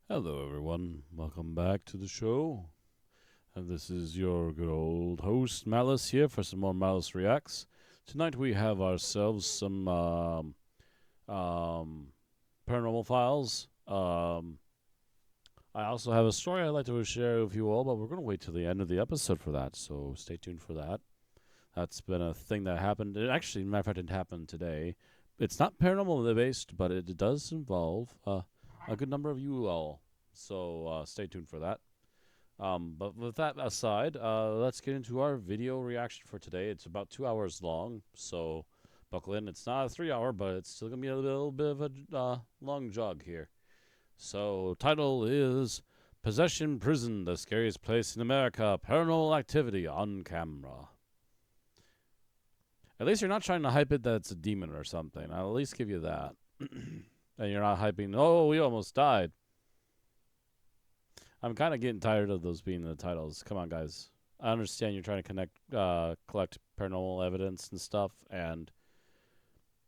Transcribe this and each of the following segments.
Hello, everyone. Welcome back to the show. And this is your good old host, Malice, here for some more Malice Reacts. Tonight we have ourselves some paranormal files. I also have a story I'd like to share with you all, but we're going to wait till the end of the episode for that, so stay tuned for that. That's been a thing that happened. It actually, matter of fact, it happened today. It's not paranormal based, but it does involve a good number of you all. So stay tuned for that. But with that aside, let's get into our video reaction for today. It's about 2 hours long, so buckle in. It's not a 3 hour, but it's still going to be a little bit of a long jog here. So title is Possession Prison, the Scariest Place in America, Paranormal Activity on Camera. At least you're not trying to hype it that it's a demon or something. I'll at least give you that. And you're not hyping, oh, we almost died. I'm kind of getting tired of those being the titles. Come on, guys. I understand you're trying to collect paranormal evidence and stuff, and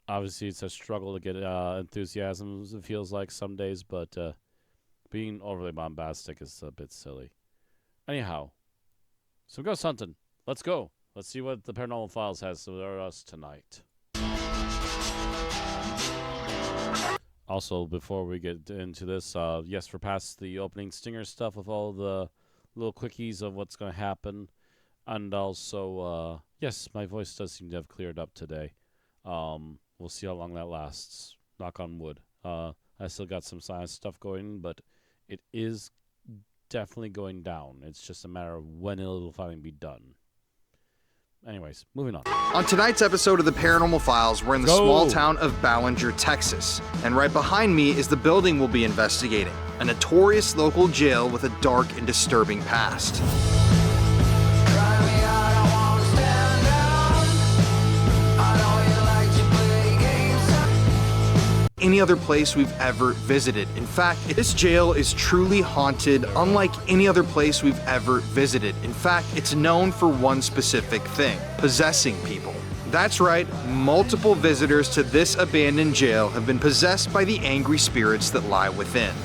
obviously it's a struggle to get enthusiasm, it feels like some days, but being overly bombastic is a bit silly. Anyhow, so ghost hunting. Let's go. Let's see what the Paranormal Files has for us tonight. Also, before we get into this, yes, we're past the opening stinger stuff with all the little quickies of what's going to happen. And also, yes, my voice does seem to have cleared up today. We'll see how long that lasts. Knock on wood. I still got some science stuff going, but it is definitely going down. It's just a matter of when it'll finally be done. Anyways, moving on. On tonight's episode of the Paranormal Files, we're in the small town of Ballinger, Texas. And right behind me is the building we'll be investigating, a notorious local jail with a dark and disturbing past. Any other place we've ever visited. In fact, this jail is truly haunted, unlike any other place we've ever visited. In fact, it's known for one specific thing: possessing people. That's right, multiple visitors to this abandoned jail have been possessed by the angry spirits that lie within.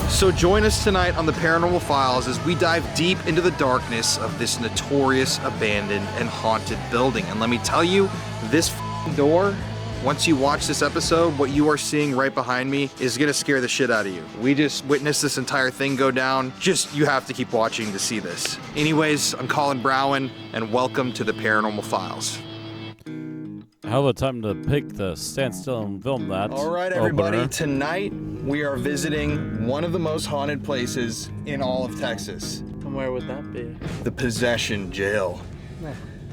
So join us tonight on the Paranormal Files as we dive deep into the darkness of this notorious, abandoned, and haunted building. And let me tell you, this door, once you watch this episode, what you are seeing right behind me is gonna scare the shit out of you. We just witnessed this entire thing go down. You have to keep watching to see this. Anyways, I'm Colin Browen, and welcome to the Paranormal Files. Hell of a time to pick the stand still and film that. All right, everybody. Opener. Tonight we are visiting one of the most haunted places in all of Texas. And where would that be? The Possession Jail.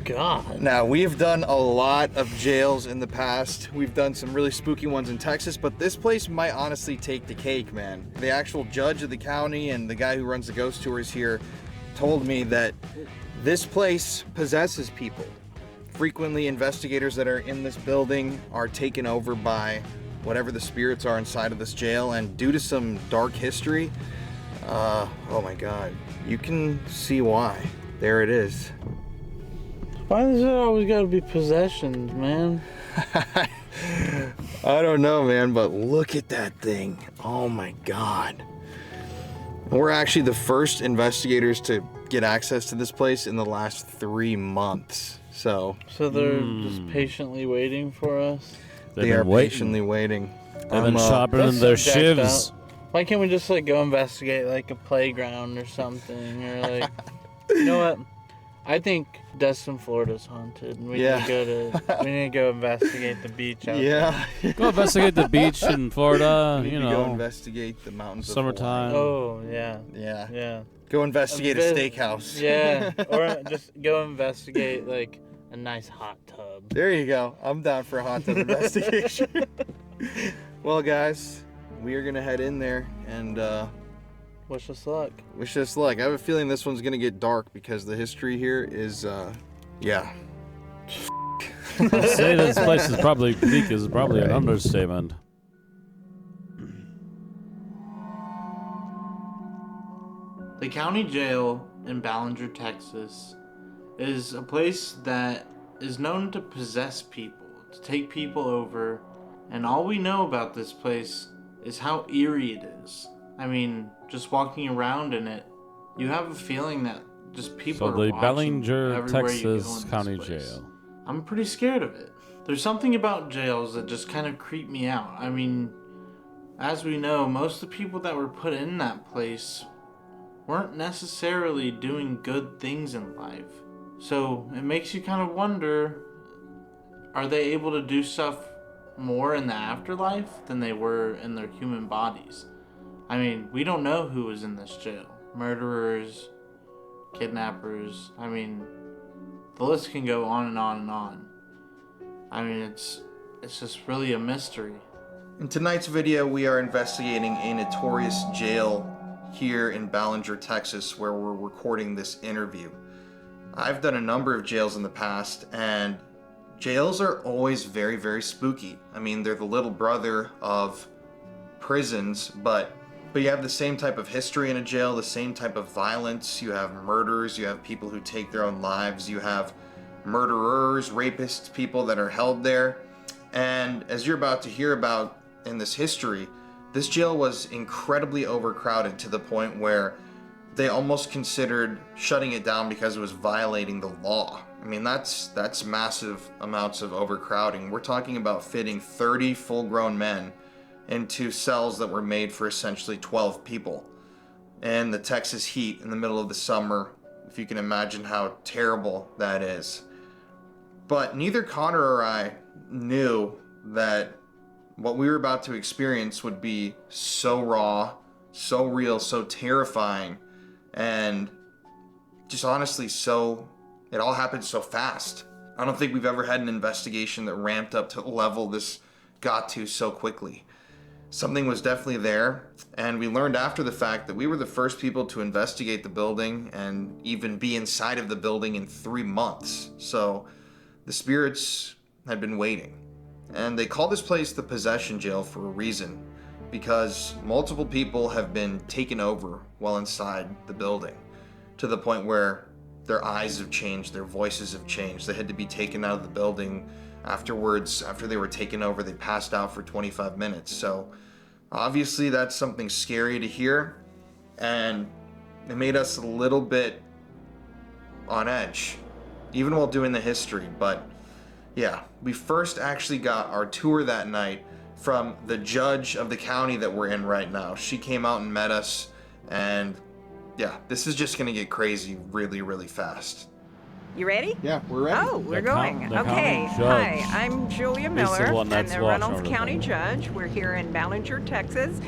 God. Now, we have done a lot of jails in the past. We've done some really spooky ones in Texas, but this place might honestly take the cake, man. The actual judge of the county and the guy who runs the ghost tours here told me that this place possesses people. Frequently, investigators that are in this building are taken over by whatever the spirits are inside of this jail, and due to some dark history, oh my God, you can see why. There it is. Why does it always gotta be possessions, man? I don't know, man, but look at that thing. Oh my God. We're actually the first investigators to get access to this place in the last 3 months. So they're just patiently waiting for us? They are patiently waiting. They've been sharpening their shivs. Why can't we just go investigate a playground or something? Or you know what? I think Destin, Florida's haunted. And we need to go investigate the beach out there. Go investigate the beach in Florida, you know. Go investigate the mountains summertime. Oh, yeah. Yeah. Go investigate a steakhouse. Yeah. Or just go investigate a nice hot tub. There you go. I'm down for a hot tub investigation. Well, guys, we are gonna head in there and wish us luck. Wish us luck. I have a feeling this one's gonna get dark because the history here is yeah. Say this place is probably bleak is probably an understatement. The county jail in Ballinger, Texas is a place that is known to possess people, to take people over, and all we know about this place is how eerie it is. I mean, just walking around in it, you have a feeling that just people are So the watching Ballinger, everywhere you go in Texas this County place. Jail. I'm pretty scared of it. There's something about jails that just kind of creep me out. I mean, as we know, most of the people that were put in that place weren't necessarily doing good things in life. So it makes you kind of wonder, are they able to do stuff more in the afterlife than they were in their human bodies? I mean, we don't know who was in this jail. Murderers, kidnappers, I mean, the list can go on and on and on. I mean, it's just really a mystery. In tonight's video, we are investigating a notorious jail here in Ballinger, Texas, where we're recording this interview. I've done a number of jails in the past, and jails are always very, very spooky. I mean, they're the little brother of prisons, but you have the same type of history in a jail, the same type of violence. You have murders, you have people who take their own lives, you have murderers, rapists, people that are held there. And as you're about to hear about in this history, this jail was incredibly overcrowded to the point where they almost considered shutting it down because it was violating the law. I mean, that's massive amounts of overcrowding. We're talking about fitting 30 full-grown men into cells that were made for essentially 12 people. And the Texas heat in the middle of the summer, if you can imagine how terrible that is. But neither Connor or I knew that what we were about to experience would be so raw, so real, so terrifying, and just honestly it all happened so fast. I don't think we've ever had an investigation that ramped up to the level this got to so quickly. Something was definitely there, and we learned after the fact that we were the first people to investigate the building and even be inside of the building in 3 months. So the spirits had been waiting. And they call this place the possession jail for a reason, because multiple people have been taken over while inside the building, to the point where their eyes have changed, their voices have changed. They had to be taken out of the building. Afterwards, after they were taken over, they passed out for 25 minutes. So obviously that's something scary to hear, and it made us a little bit on edge, even while doing the history. But yeah, we first actually got our tour that night from the judge of the county that we're in right now. She came out and met us, and yeah, this is just gonna get crazy really, really fast. You ready? Yeah, we're ready. Oh, we're The going. county Okay. judge. Hi, I'm Julia He's Miller. the one I'm that's the watching Reynolds everything. County Judge. We're here in Ballinger, Texas,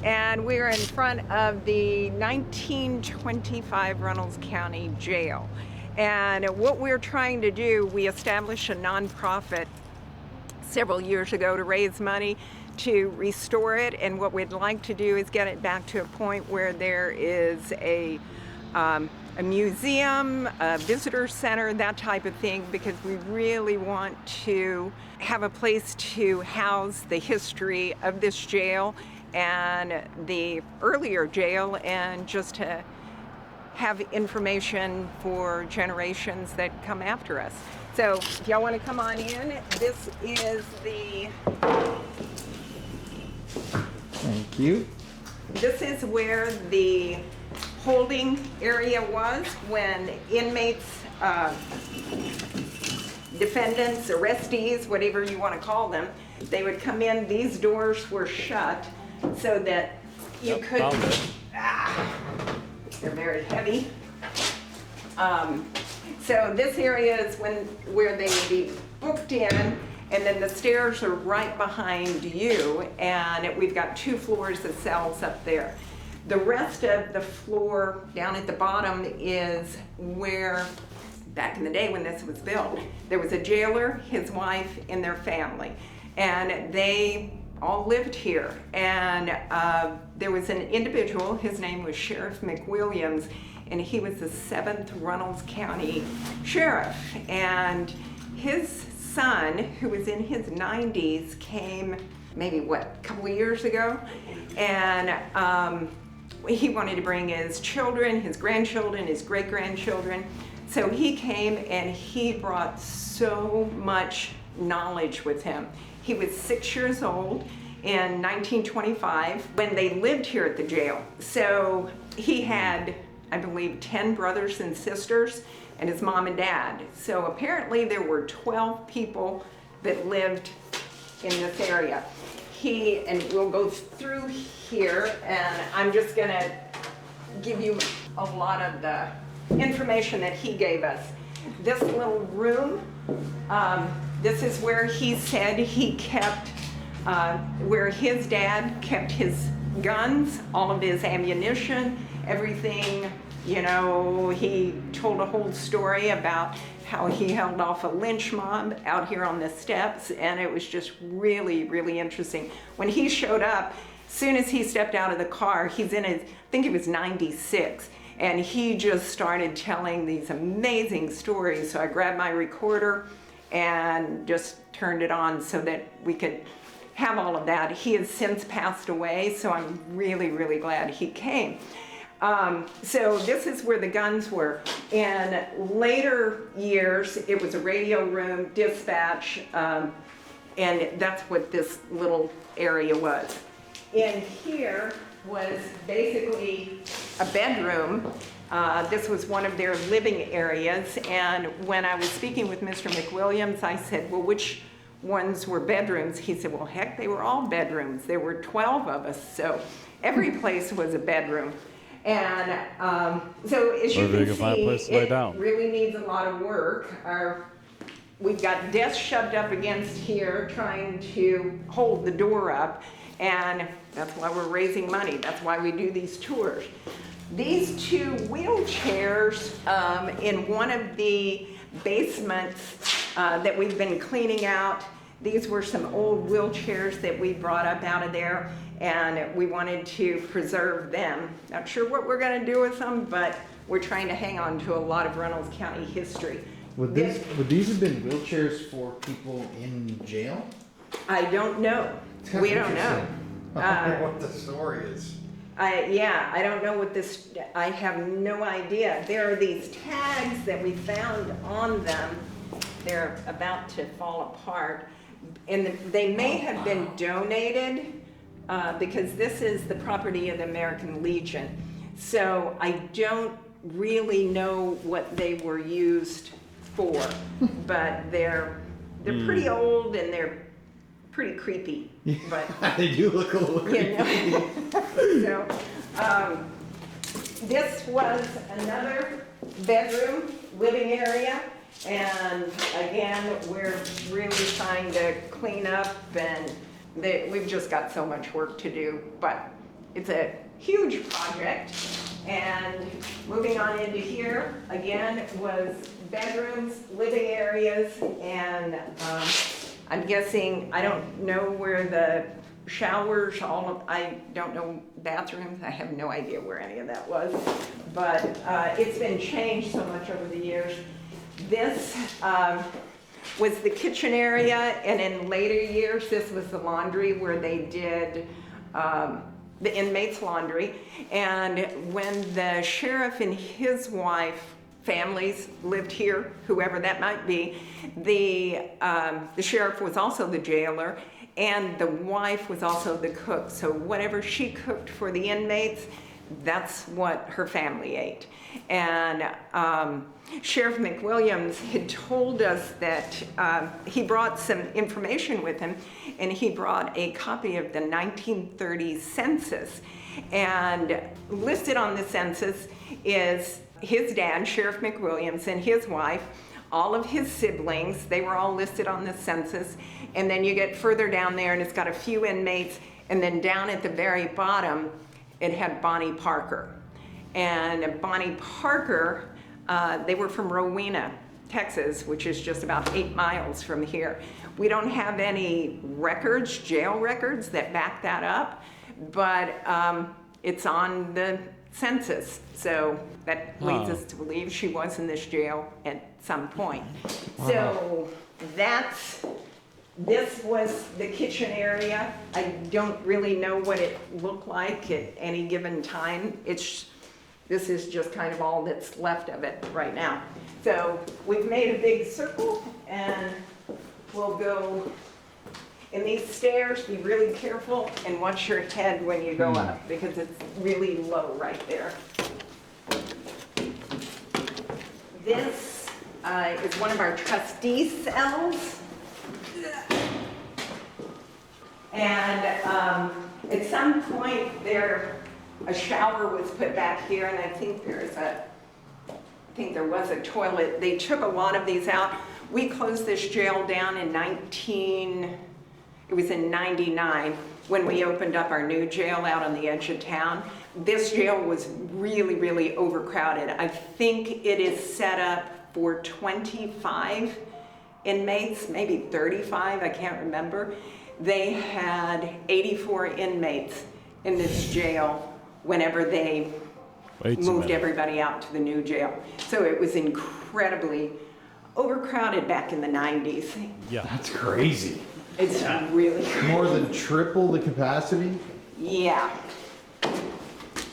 and we're in front of the 1925 Reynolds County Jail. And what we're trying to do, we established a nonprofit several years ago to raise money to restore it, and what we'd like to do is get it back to a point where there is a museum, a visitor center, that type of thing, because we really want to have a place to house the history of this jail and the earlier jail, and just to have information for generations that come after us. So if y'all want to come on in, this is Thank you. this is where the holding area was when inmates, defendants, arrestees, whatever you want to call them, they would come in. These doors were shut so that you couldn't. Found it. They're very heavy. So this area is where they would be booked in, and then the stairs are right behind you, and we've got 2 floors of cells up there. The rest of the floor down at the bottom is where, back in the day when this was built, there was a jailer, his wife, and their family, and they all lived here. And there was an individual, his name was Sheriff McWilliams, and he was the 7th Reynolds County Sheriff. And his son, who was in his 90s, came maybe, a couple of years ago, and he wanted to bring his children, his grandchildren, his great-grandchildren. So he came and he brought so much knowledge with him. He was 6 years old in 1925 when they lived here at the jail. So he had, I believe, 10 brothers and sisters and his mom and dad. So apparently there were 12 people that lived in this area. And we'll go through here, and I'm just gonna give you a lot of the information that he gave us. This little room, this is where he said he kept, where his dad kept his guns, all of his ammunition, everything. You know, he told a whole story about how he held off a lynch mob out here on the steps, and it was just really, really interesting. When he showed up, as soon as he stepped out of the car, he's in his, I think he was 96, and he just started telling these amazing stories. So I grabbed my recorder and just turned it on so that we could have all of that. He has since passed away, so I'm really, really glad he came. So this is where the guns were. In later years, it was a radio room, dispatch, and that's what this little area was. In here was basically a bedroom. This was one of their living areas, and when I was speaking with Mr. McWilliams, I said, well, which ones were bedrooms? He said, well, heck, they were all bedrooms. There were 12 of us, so every place was a bedroom. And so as you can see, it really needs a lot of work. We've got desks shoved up against here trying to hold the door up, and that's why we're raising money. That's why we do these tours. These two wheelchairs in one of the basements that we've been cleaning out, these were some old wheelchairs that we brought up out of there, and we wanted to preserve them. Not sure what we're going to do with them, but we're trying to hang on to a lot of Reynolds County history. Would these have been wheelchairs for people in jail? I don't know. We don't know. I don't know what the story is. Yeah, I don't know what this, I have no idea. There are these tags that we found on them. They're about to fall apart. And they may have been donated because this is the property of the American Legion. So I don't really know what they were used for, but they're pretty old and they're pretty creepy. But they do look a little creepy. You know? So this was another bedroom, living area. And again, we're really trying to clean up, and we've just got so much work to do, but it's a huge project. And moving on into here, again, was bedrooms, living areas, and I'm guessing, I don't know where the showers, I don't know bathrooms, I have no idea where any of that was, but it's been changed so much over the years. This was the kitchen area, and in later years, this was the laundry where they did the inmates' laundry. And when the sheriff and his wife, families lived here, whoever that might be, the sheriff was also the jailer, and the wife was also the cook. So whatever she cooked for the inmates, that's what her family ate. And Sheriff McWilliams had told us that he brought some information with him, and he brought a copy of the 1930 census. And listed on the census is his dad, Sheriff McWilliams, and his wife, all of his siblings. They were all listed on the census. And then you get further down there, and it's got a few inmates, and then down at the very bottom, it had Bonnie Parker. And Bonnie Parker, they were from Rowena, Texas, which is just about 8 miles from here. We don't have any records, jail records, that back that up, but it's on the census. So that leads us to believe she was in this jail at some point. Wow. So that's This was the kitchen area. I don't really know what it looked like at any given time. This is just kind of all that's left of it right now. So we've made a big circle, and we'll go in these stairs. Be really careful and watch your head when you go up, because it's really low right there. This is one of our trustee cells. And at some point a shower was put back here, and I think there was a toilet. They took a lot of these out. We closed this jail down in 99 when we opened up our new jail out on the edge of town. This jail was really, really overcrowded. I think it is set up for 25 inmates, maybe 35, I can't remember. They had 84 inmates in this jail whenever they moved everybody out to the new jail. So it was incredibly overcrowded back in the 90s. Yeah. That's crazy. It's really More than triple the capacity. Yeah.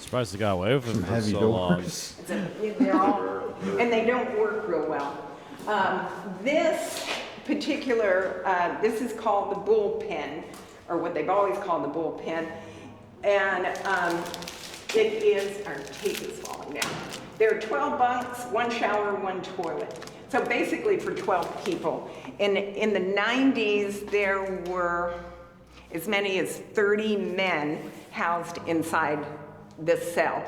Surprised they got away with it Some for heavy so long. doors. They're all, and they don't work real well. This particular, this is called the bullpen, or what they've always called the bullpen. And it is, our tape is falling down. There are 12 bunks, 1 shower, 1 toilet. So basically for 12 people. In the 90s, there were as many as 30 men housed inside this cell.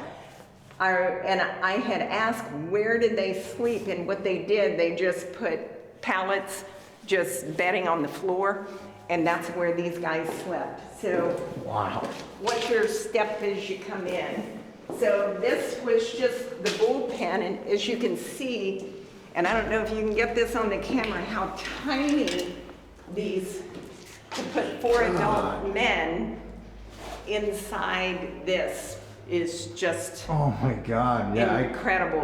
And I had asked where did they sleep, and what they did, they just put pallets, just bedding on the floor, and that's where these guys slept. So, Wow. what's your step as you come in? So this was just the bullpen, and as you can see, and I don't know if you can get this on the camera, how tiny these, to put 4 adult men inside this is just Oh my God. Yeah, incredible.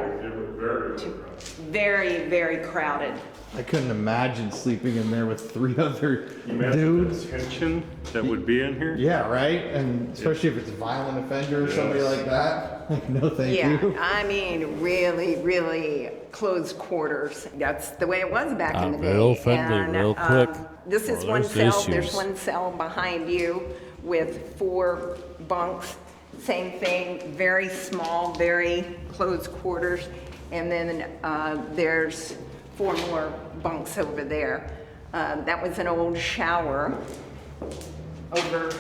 Very, very crowded. I couldn't imagine sleeping in there with 3 other Imagine dudes. the tension that would be in here. Yeah, right? And especially if it's a violent offender or somebody Yes. like that. Like, no, thank Yeah, you. I mean, really, really close quarters. That's the way it was back in the day. Real friendly, real quick. This is Well, one there's cell. issues. There's one cell behind you with 4 bunks. Same thing, very small, very close quarters. And then there's 4 more bunks over there. That was an old shower over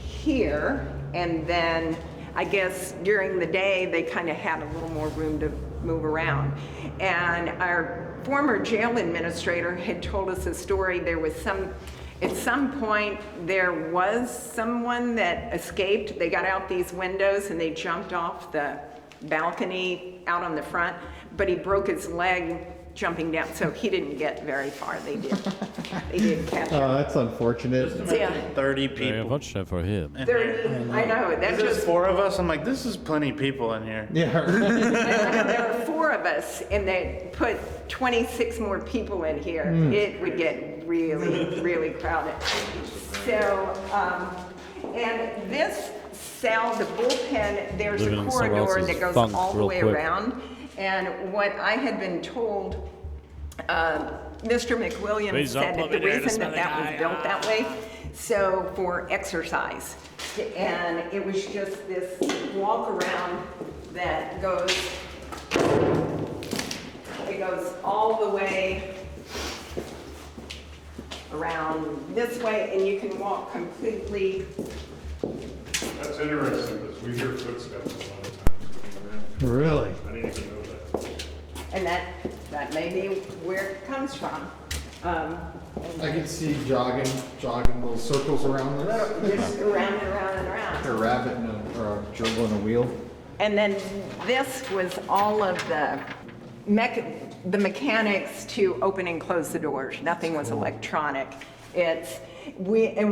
here. And then I guess during the day, they kind of had a little more room to move around. And our former jail administrator had told us a story. There was at some point, there was someone that escaped. They got out these windows and they jumped off the balcony out on the front, but he broke his leg jumping down, so he didn't get very far. They did catch him. Oh, that's unfortunate. Yeah, 30 Very people. unfortunate for him. 30, I know, that's There's just, 4 of us. I'm like, this is plenty of people in here. Yeah, right. there were 4 of us, and they put 26 more people in here. It would get really, really crowded. So, and this cell, the bullpen, there's Living a in someone corridor else's that goes funk all the real way quick. around. And what I had been told, Mr. McWilliams Please said don't that the put me there to reason smell that the was guy. built that way, so for exercise. And it was just this walk around that goes, it goes all the way around this way, and you can walk completely. That's interesting, because we hear footsteps a lot of times. Really? I didn't even know that. And that may be where it comes from. I can see jogging little circles around this. Just around and around and around. A rabbit or a gerbil in a wheel. And then this was all of the mechanics to open and close the doors. Nothing was electronic. And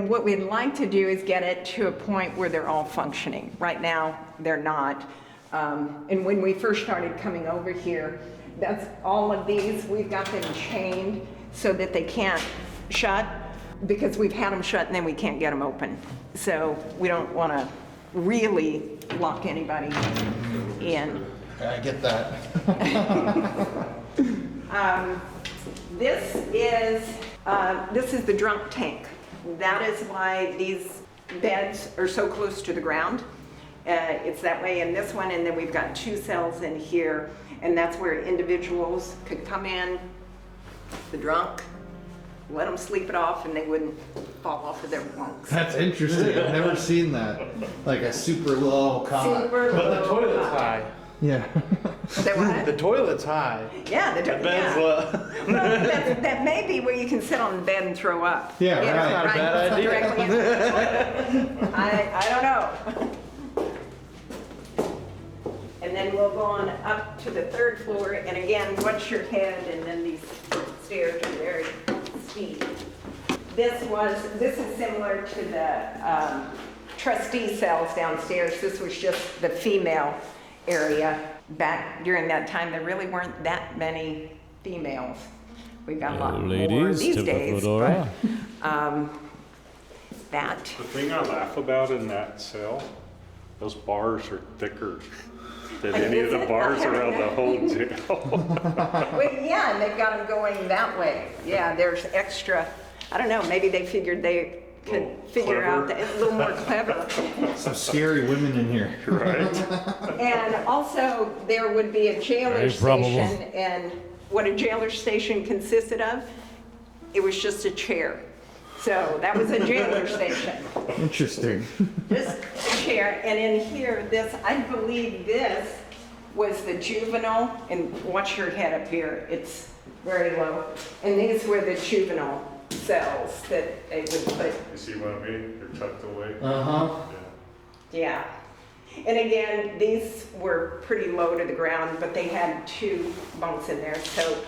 what we'd like to do is get it to a point where they're all functioning. Right now, they're not. And when we first started coming over here, that's all of these, we've got them chained so that they can't shut. because we've had them shut and then we can't get them open. So we don't want to really lock anybody in. I get that. This is the drunk tank. That is why these beds are so close to the ground. It's that way in this one, and then we've got 2 cells in here, and that's where individuals could come in, the drunk, let them sleep it off, and they wouldn't fall off of their bunks. That's interesting. I've never seen that. Like a super low cot. Super But the low toilet's cot. high. Yeah. They what? The toilet's high. Yeah, the Bed's yeah. low. Well, that may be where you can sit on the bed and throw up. Yeah, You know, right. Not a bad idea. Directly into the toilet. I don't know. And then we'll go on up to the 3rd floor, and again, watch your head, and then these stairs are very steep. This is similar to the trustee cells downstairs. This was just the female area. Back during that time, there really weren't that many females. We've got a lot more Ladies, these tip the days, fedora. but that. The thing I laugh about in that cell, those bars are thicker than any of the bars around the whole jail. Well, yeah, and they've got them going that way. Yeah, there's extra, I don't know, maybe they figured they could figure out that it's a little more clever. Some scary women in here. Right? And also, there would be a jailer Very probable. station, and what a jailer station consisted of, it was just a chair. So that was a jailer station. Interesting. Just a chair, and in here, I believe this was the juvenile, and watch your head up here, it's very low. And these were the juvenile cells that they would put, You see what I mean? They're tucked away. Uh-huh. yeah. And again, these were pretty low to the ground, but they had 2 bunks in there, so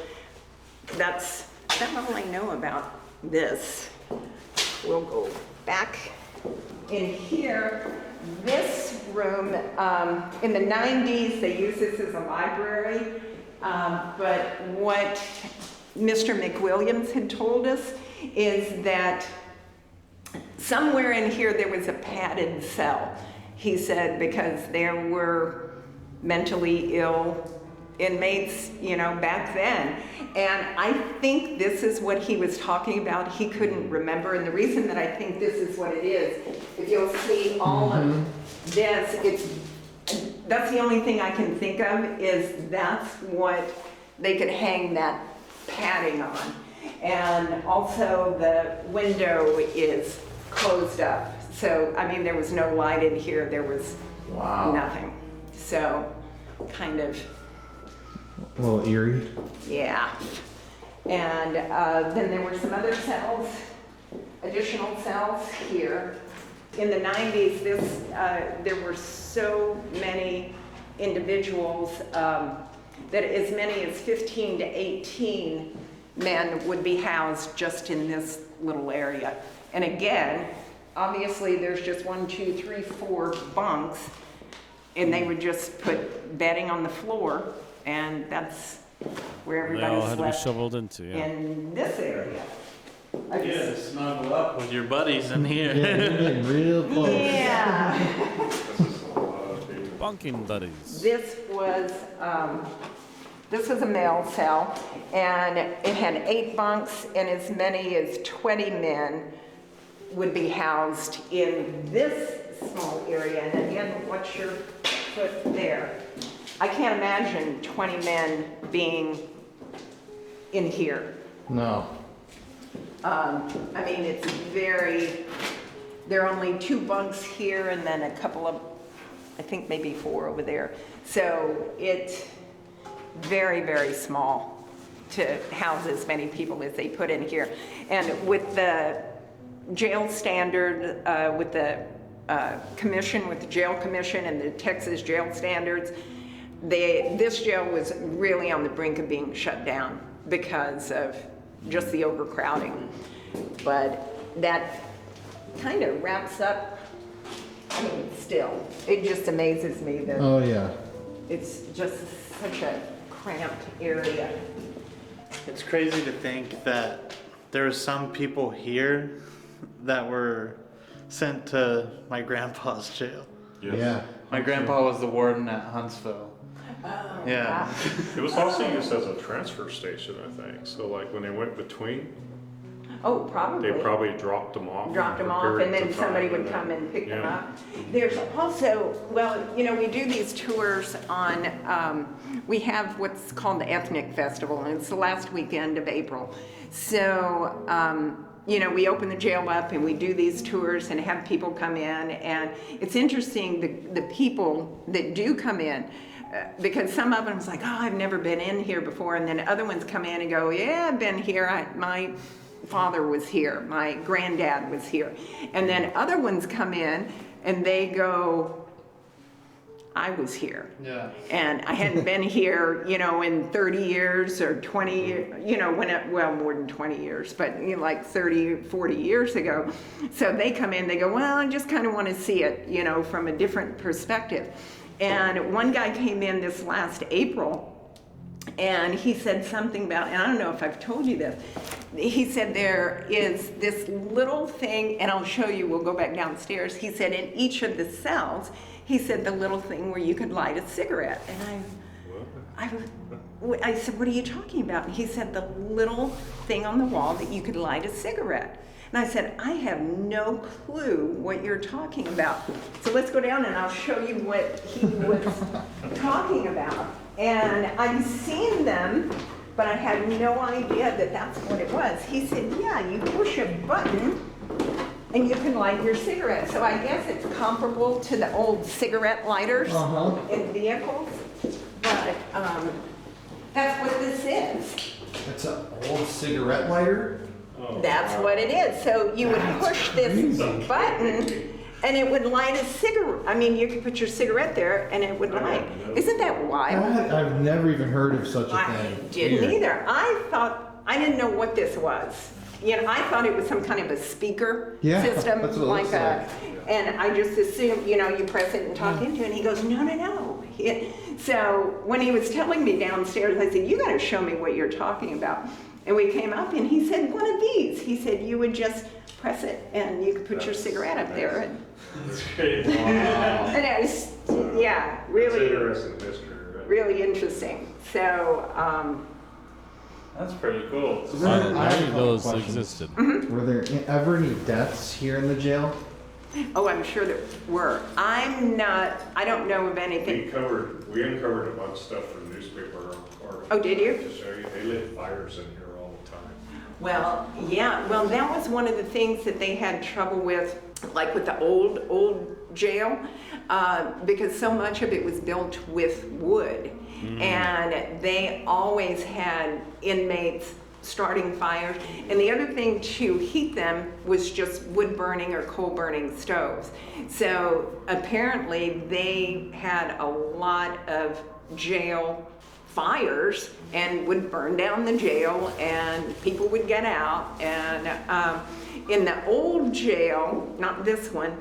that's all I know about this. We'll go back in here. This room, in the 90s, they used this as a library, but what Mr. McWilliams had told us is that somewhere in here there was a padded cell. He said because there were mentally ill inmates, back then. And I think this is what he was talking about. He couldn't remember. And the reason that I think this is what it is, if you'll see all of this, that's the only thing I can think of is that's what they could hang that padding on. And also the window is closed up. So, I mean, there was no light in here. There was nothing. So, kind of. A little eerie. Yeah. And then there were some other cells, additional cells here. In the 90s, there were so many individuals that as many as 15 to 18 men would be housed just in this little area. And again, obviously there's just 1, 2, 3, 4 bunks, and they would just put bedding on the floor, and that's where They everybody all had to be slept shoveled into, yeah. in this area. I Yeah, to just- snuggle up with your buddies in here. Yeah, you're getting real close. Yeah. Bunking buddies. This was a male cell, and it had 8 bunks, and as many as 20 men would be housed in this small area. And again, what's your foot there? I can't imagine 20 men being in here. No. I mean, it's there are only 2 bunks here and then a couple of, I think maybe 4 over there. So it's very, very small to house as many people as they put in here. And with the jail standard, with the commission, with the jail commission and the Texas jail standards, this jail was really on the brink of being shut down because of just the overcrowding. But that kind of wraps up, I mean, still, it just amazes me that Oh, yeah. it's just such a cramped area. It's crazy to think that there were some people here that were sent to my grandpa's jail. Yes. Yeah. My grandpa was the warden at Huntsville. Yeah. It was also used as a transfer station, I think. So like when they went between, Oh, probably. they probably dropped them off. Dropped them for off, and periods then of somebody time, would come and pick them yeah. up. There's also, well, you know, we do these tours on, we have what's called the Ethnic Festival, and it's the last weekend of April. So, you know, we open the jail up and we do these tours and have people come in, and it's interesting, the people that do come in, because some of them's like, oh, I've never been in here before, and then other ones come in and go, yeah, I've been here, my father was here, my granddad was here. And then other ones come in and they go, I was here. Yeah. And I hadn't been here, you know, in 30 years or 20 years, you know, well, more than 20 years, but you know, like 30, 40 years ago. So they come in, they go, well, I just kind of want to see it, you know, from a different perspective. And one guy came in this last April, and he said something about, and I don't know if I've told you this, he said there is this little thing, and I'll show you, we'll go back downstairs. He said in each of the cells, he said the little thing where you could light a cigarette. And I said, what are you talking about? And he said the little thing on the wall that you could light a cigarette. And I said, I have no clue what you're talking about. So let's go down and I'll show you what he was talking about. And I've seen them, but I had no idea that that's what it was. He said, yeah, you push a button and you can light your cigarette. So I guess it's comparable to the old cigarette lighters in vehicles. But that's what this is. That's an old cigarette lighter? That's what it is. So you would push this button and it would light a cigarette. I mean, you could put your cigarette there and it would light. Isn't that wild? I've never even heard of such a I thing. didn't Weird. either. I didn't know what this was. You know, I thought it was some kind of a speaker system, that's what it like looks a, and I just assumed, you know, you press it and talk into it, and he goes, no, no, no. So when he was telling me downstairs, I said, you gotta show me what you're talking about. And we came up and he said, one of these. He said, you would just press it and you could put your cigarette up there. And, That's great. Wow. and it was, yeah, It's really, interesting history, right? really interesting. So, That's pretty cool. I didn't I have a know those question. existed. Were there ever any deaths here in the jail? oh, I'm sure there were. I don't know of anything. We uncovered a bunch of stuff from newspaper articles. Oh, did you? To show you, they lit fires in here all the time. Well, yeah, well, that was one of the things that they had trouble with, like with the old jail, because so much of it was built with wood. And they always had inmates starting fires. And the other thing to heat them was just wood burning or coal burning stoves. So apparently they had a lot of jail fires and would burn down the jail and people would get out. And in the old jail, not this one,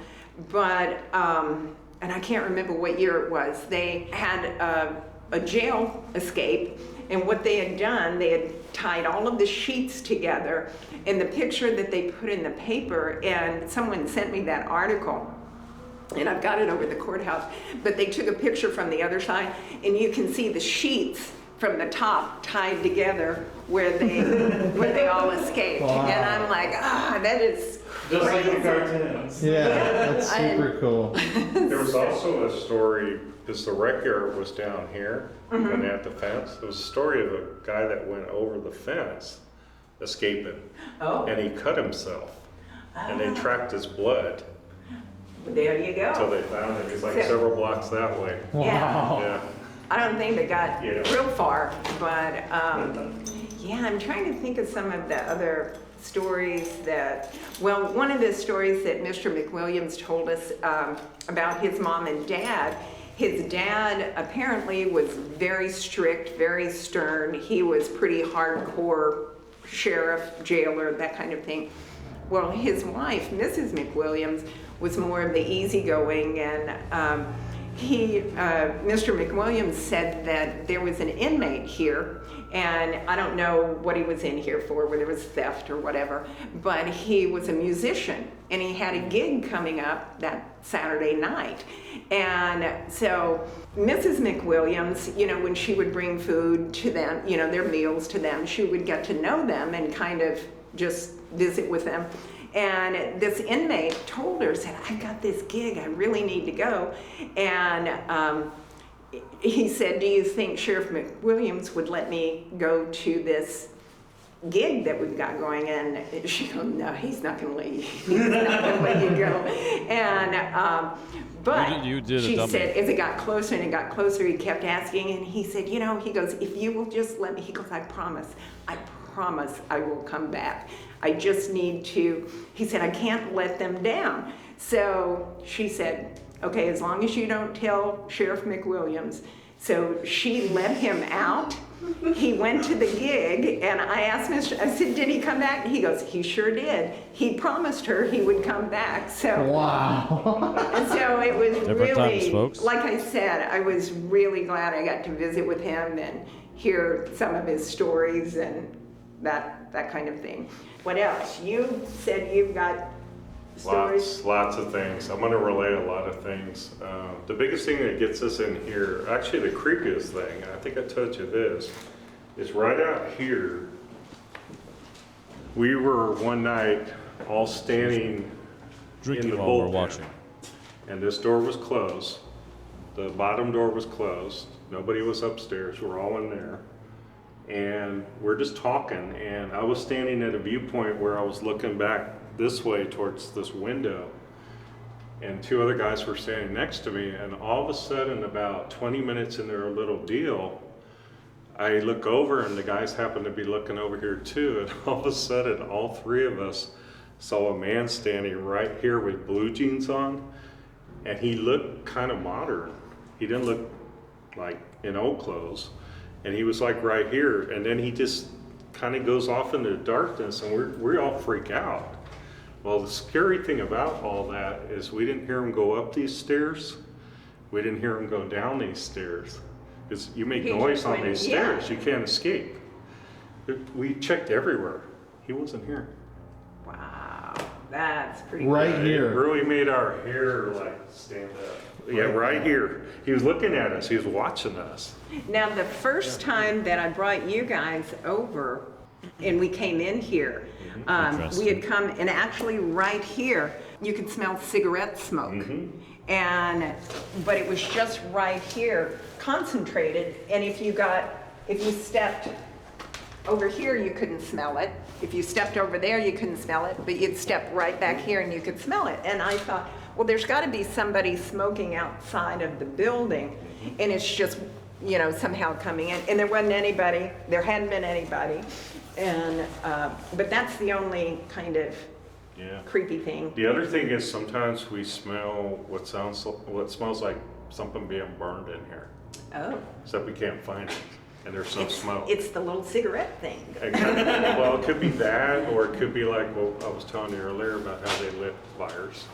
but, and I can't remember what year it was, they had a jail escape, and what they had done, they had tied all of the sheets together in the picture that they put in the paper, and someone sent me that article, and I've got it over the courthouse, but they took a picture from the other side, and you can see the sheets from the top tied together where they all escaped. Wow. And I'm like, that is Just like crazy. the cartoons. Yeah, that's super cool. There was also a story, because the wrecker was down here when they had the fence. There was a story of a guy that went over the fence escaping. Oh. And he cut himself. And they tracked his blood There you until go. they found him. He's like So- several blocks that way. Yeah. Yeah. I don't think they got Yeah. real far, but yeah, I'm trying to think of some of the other stories that, well, one of the stories that Mr. McWilliams told us about his mom and dad, his dad apparently was very strict, very stern. He was pretty hardcore sheriff, jailer, that kind of thing. Well, his wife, Mrs. McWilliams, was more of the easygoing, and Mr. McWilliams said that there was an inmate here, And I don't know what he was in here for, whether it was theft or whatever, but he was a musician and he had a gig coming up that Saturday night. And so Mrs. McWilliams, you know, when she would bring food to them, you know, their meals to them, she would get to know them and kind of just visit with them. And this inmate told her, said, I've got this gig, I really need to go. And he said, do you think Sheriff McWilliams would let me go to this gig that we've got going? And she goes, no, he's not going to let you. He's not going to let you go. And but you did she a dummy. said, as it got closer and it got closer, he kept asking, and he said, you know, he goes, if you will just let me, he goes, I promise I will come back. I just need to, he said, I can't let them down. So she said, okay, as long as you don't tell Sheriff McWilliams. So she let him out. He went to the gig, and I asked Mr. I said, did he come back? He goes, he sure did. He promised her he would come back. So Wow. and so it was Different really, times, folks. like I said, I was really glad I got to visit with him and hear some of his stories and that kind of thing. What else? You said you've got stories? Lots of things. I'm going to relay a lot of things. The biggest thing that gets us in here, actually the creepiest thing, I think I told you this, is right out here. We were one night all standing in Drinking the while we're bullpen, watching. and this door was closed. The bottom door was closed. Nobody was upstairs. We're all in there. And we're just talking, and I was standing at a viewpoint where I was looking back this way towards this window, and two other guys were standing next to me, and all of a sudden, about 20 minutes in their little deal, I look over and the guys happen to be looking over here too, and all of a sudden all three of us saw a man standing right here with blue jeans on, and he looked kind of modern. He didn't look like in old clothes, and he was like right here, and then he just kind of goes off into the darkness, and we all freak out. Well, the scary thing about all that is we didn't hear him go up these stairs. We didn't hear him go down these stairs. Because you make He noise just on went- these yeah. stairs, you can't escape. We checked everywhere. He wasn't here. Wow, that's pretty Right cool. here. It really made our hair like stand up. Yeah, right here. He was looking at us. He was watching us. Now, the first time that I brought you guys over and we came in here, we had come, and actually right here, you could smell cigarette smoke. But it was just right here, concentrated, and if you stepped over here, you couldn't smell it. If you stepped over there, you couldn't smell it, but you'd step right back here and you could smell it. And I thought, well, there's got to be somebody smoking outside of the building, and it's just, you know, somehow coming in. And there wasn't anybody, there hadn't been anybody. And, but that's the only kind of Yeah. creepy thing. The other thing is sometimes we smell what smells like something being burned in here, Oh, except we can't find it, and there's no smoke. it's the little cigarette thing. Exactly. Well, it could be that, or it could be like what I was telling you earlier about how they lit fires.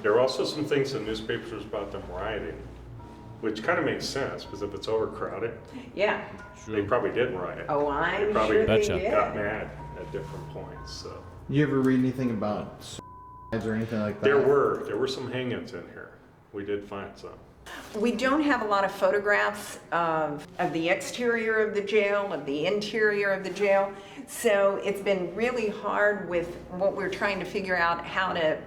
There are also some things in newspapers about them rioting, which kind of makes sense, because if it's overcrowded, Yeah. they probably did riot. Oh, I'm They probably sure they Betcha. did. got mad at different points, so. You ever read anything about suicides or anything like that? There were some hang-ups in here. We did find some. We don't have a lot of photographs of the exterior of the jail, of the interior of the jail. So it's been really hard with what we're trying to figure out, how to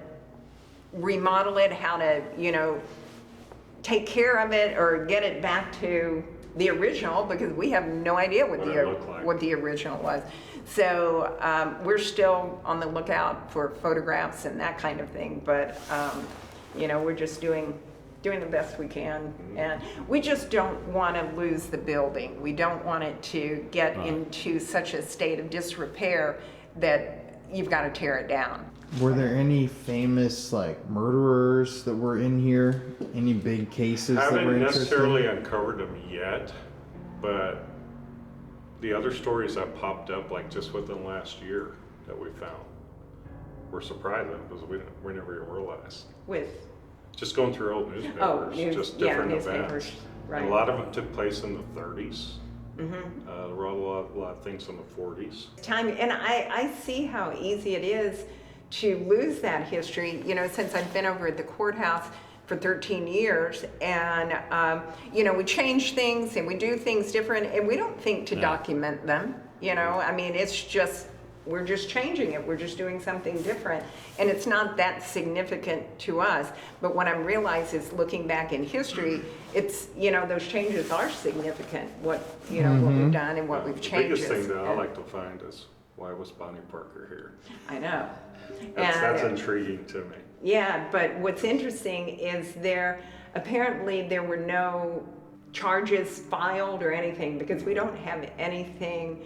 remodel it, how to, you know, take care of it or get it back to the original, because we have no idea what What it looked like. what the original was. So we're still on the lookout for photographs and that kind of thing, but you know, we're just doing the best we can, and we just don't want to lose the building. We don't want it to get into such a state of disrepair that you've got to tear it down. Were there any famous like murderers that were in here? Any big cases that were Haven't interesting? necessarily uncovered them yet, but the other stories that popped up, like just within the last year that we found, were surprising because we never even realized. With Just going through old newspapers, just different events. newspapers, right. And a lot of them took place in the 30s, There were a lot of things in the 40s. Time, and I see how easy it is to lose that history, since I've been over at the courthouse for 13 years, and we change things and we do things different, and we don't think to document them. I mean, it's just, we're just changing it. We're just doing something different, and it's not that significant to us. But what I'm realizing is, looking back in history, it's those changes are significant. What what we've done and what we've The changed. biggest thing that I like to find is, why was Bonnie Parker here? I know. That's intriguing to me. Yeah, but what's interesting is apparently there were no charges filed or anything, because we don't have anything.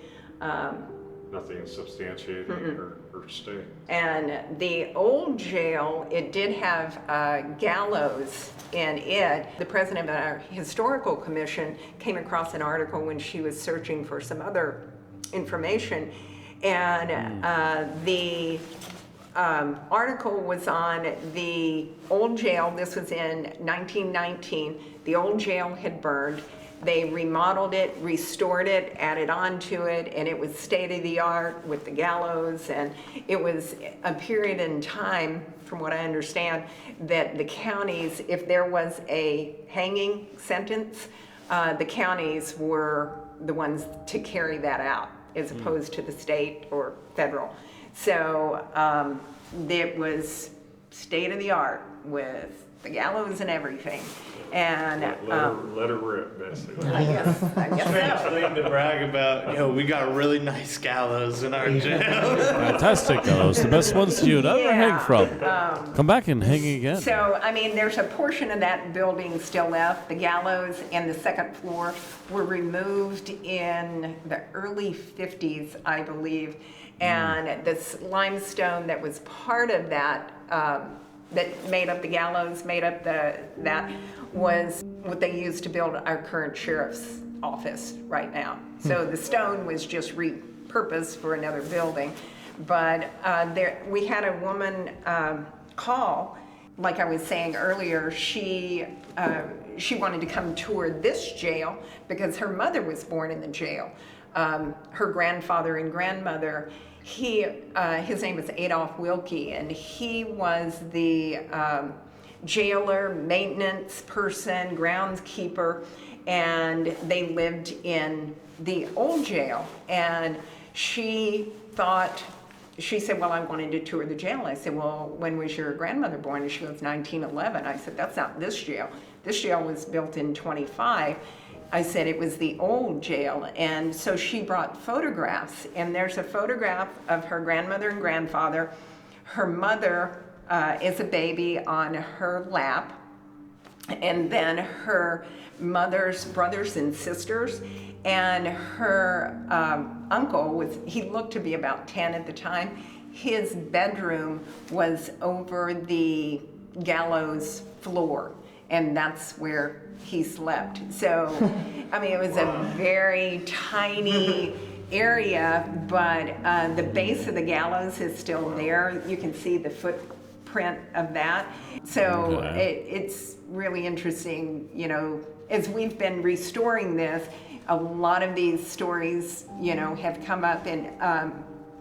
Nothing substantiated or state. And the old jail, it did have a gallows in it. The president of our historical commission came across an article when she was searching for some other information, and the article was on the old jail. This was in 1919. The old jail had burned. They remodeled it, restored it, added on to it, and it was state-of-the-art with the gallows. And it was a period in time, from what I understand, that the counties, if there was a hanging sentence, the counties were the ones to carry that out, as opposed to the state or federal. So it was state-of-the-art with the gallows and everything. And let her rip, basically. I guess so. Thing to brag about, we got really nice gallows in our jail. Fantastic gallows, the best ones you'd ever hang from. Come back and hang again. So, I mean, there's a portion of that building still left. The gallows and the second floor were removed in the early 50s, I believe. And this limestone that was part of that, that made up the gallows, made up that was what they used to build our current sheriff's office right now. So the stone was just repurposed for another building. But we had a woman call, like I was saying earlier. She wanted to come tour this jail because her mother was born in the jail. Her grandfather and grandmother, his name was Adolph Wilkie, and he was the jailer, maintenance person, groundskeeper, and they lived in the old jail. And she said, well, I wanted to tour the jail. I said, well, when was your grandmother born? And she goes, 1911. I said, that's not this jail. This jail was built in 25. I said it was the old jail. And so she brought photographs, and there's a photograph of her grandmother and grandfather, her mother is a baby on her lap, and then her mother's brothers and sisters, and her uncle he looked to be about 10 at the time. His bedroom was over the gallows floor, and that's where he slept. So, I mean, it was a very tiny area, but the base of the gallows is still there. You can see the footprint of that. So it's really interesting, as we've been restoring this, a lot of these stories, have come up. And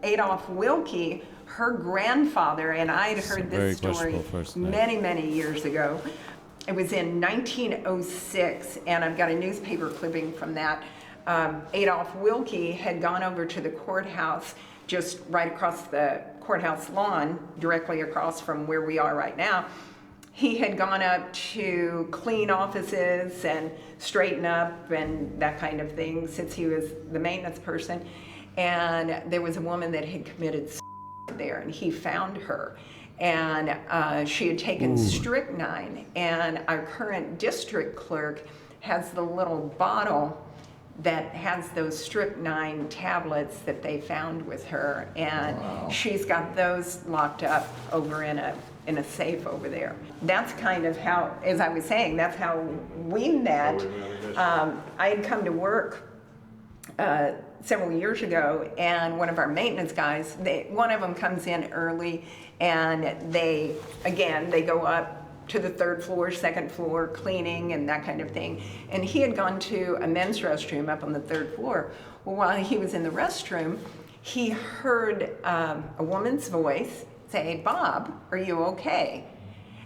Adolph Wilkie, her grandfather, and I'd heard this story many, many years ago. It was in 1906, and I've got a newspaper clipping from that. Adolph Wilkie had gone over to the courthouse, just right across the courthouse lawn, directly across from where we are right now. He had gone up to clean offices and straighten up and that kind of thing, since he was the maintenance person. And there was a woman that had committed there, and he found her. And she had taken strychnine, and our current district clerk has the little bottle that has those strychnine tablets that they found with her, and she's got those locked up over in a safe over there. That's kind of how, as I was saying, that's how we met. I had come to work several years ago, and one of our maintenance guys, one of them comes in early, and they go up to the 3rd floor, 2nd floor, cleaning and that kind of thing. And he had gone to a men's restroom up on the 3rd floor. Well, while he was in the restroom, he heard a woman's voice say, "Bob, are you okay?"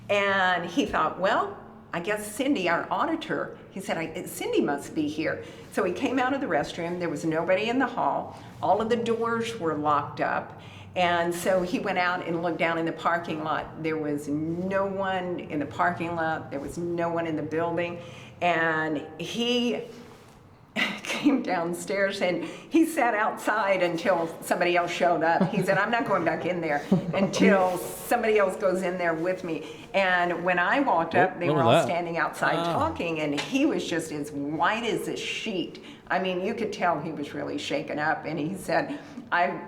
And he thought, well, I guess Cindy, our auditor, he said, Cindy must be here. So he came out of the restroom. There was nobody in the hall. All of the doors were locked up. And so he went out and looked down in the parking lot. There was no one in the parking lot. There was no one in the building. And he came downstairs and he sat outside until somebody else showed up. He said, "I'm not going back in there until somebody else goes in there with me." And when I walked up, they were all standing outside talking, and he was just as white as a sheet. I mean, you could tell he was really shaken up. And he said, I've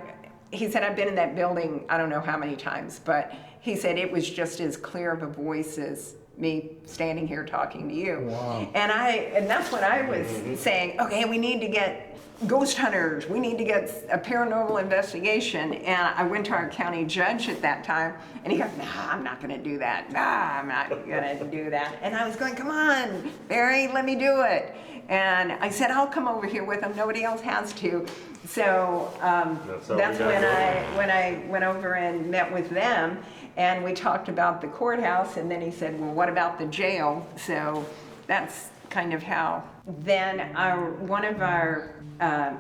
been in that building, I don't know how many times, but he said it was just as clear of a voice as me standing here talking to you. Wow. And that's what I was saying. Okay, we need to get ghost hunters. We need to get a paranormal investigation. And I went to our county judge at that time, and he goes, "Nah, I'm not going to do that. Nah, I'm not going to do that." And I was going, "Come on, Barry, let me do it." And I said, "I'll come over here with him. Nobody else has to." So that's when I went over and met with them. And we talked about the courthouse, and then he said, "Well, what about the jail?" So that's kind of how. Then one of our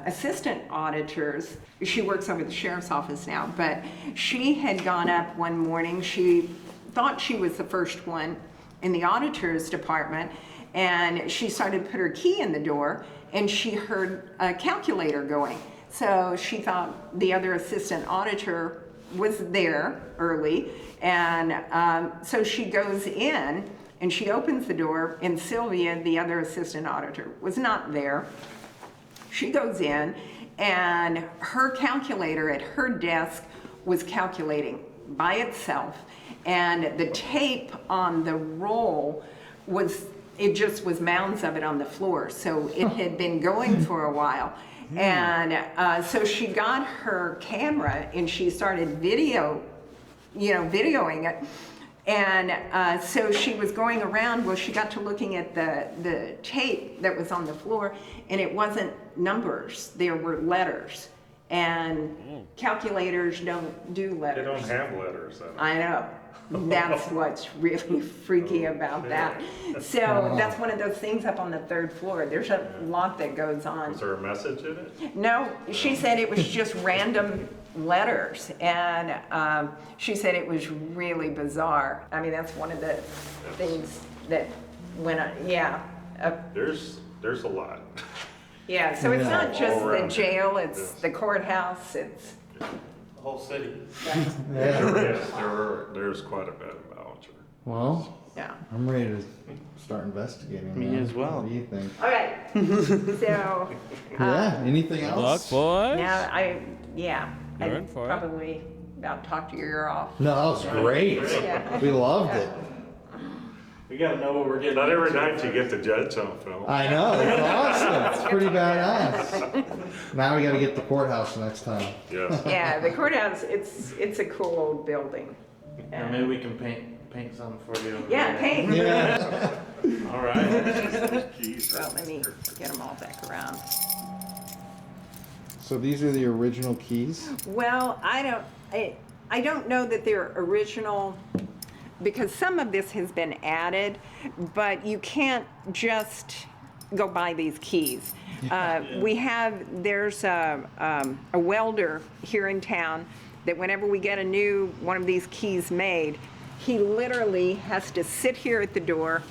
assistant auditors, she works over the sheriff's office now, but she had gone up one morning. She thought she was the first one in the auditor's department, and she started to put her key in the door, and she heard a calculator going. So she thought the other assistant auditor was there early, and so she goes in and she opens the door, and Sylvia, the other assistant auditor, was not there. She goes in, and her calculator at her desk was calculating by itself, and the tape on the roll just was mounds of it on the floor, so it had been going for a while. And so she got her camera and she started videoing it. And so she was going around. Well, she got to looking at the tape that was on the floor, and it wasn't numbers, there were letters. And calculators don't do letters. They don't have letters. I know. That's what's really freaky about that. So that's one of those things up on the 3rd floor. There's a lot that goes on. Is there a message in it? No, she said it was just random letters, and she said it was really bizarre. I mean, that's one of the things that went on. Yeah. There's a lot. Yeah. So it's not just All the around. jail. It's the courthouse. It's The whole city. Yes, there's quite a bit about you. Well, yeah. I'm ready to start investigating. Me now. as well. What do you think? All right. So. Yeah. Anything Good luck, else? boys. Now You're in for it. probably about talk your ear off. No, that was great. Yeah. We loved it. We gotta know what we're getting. Not every into. night you get the judge on film. I know. It's awesome. It's pretty badass. Now we got to get the courthouse next time. Yes. Yeah, the courthouse, it's a cool old building. Or maybe we can paint something for you. over Yeah, there. paint. Yeah. All right. Keys. Well, let me get them all back around. So these are the original keys. Well, I don't know that they're original, because some of this has been added, but you can't just go buy these keys. There's a welder here in town that whenever we get a new one of these keys made, he literally has to sit here at the door,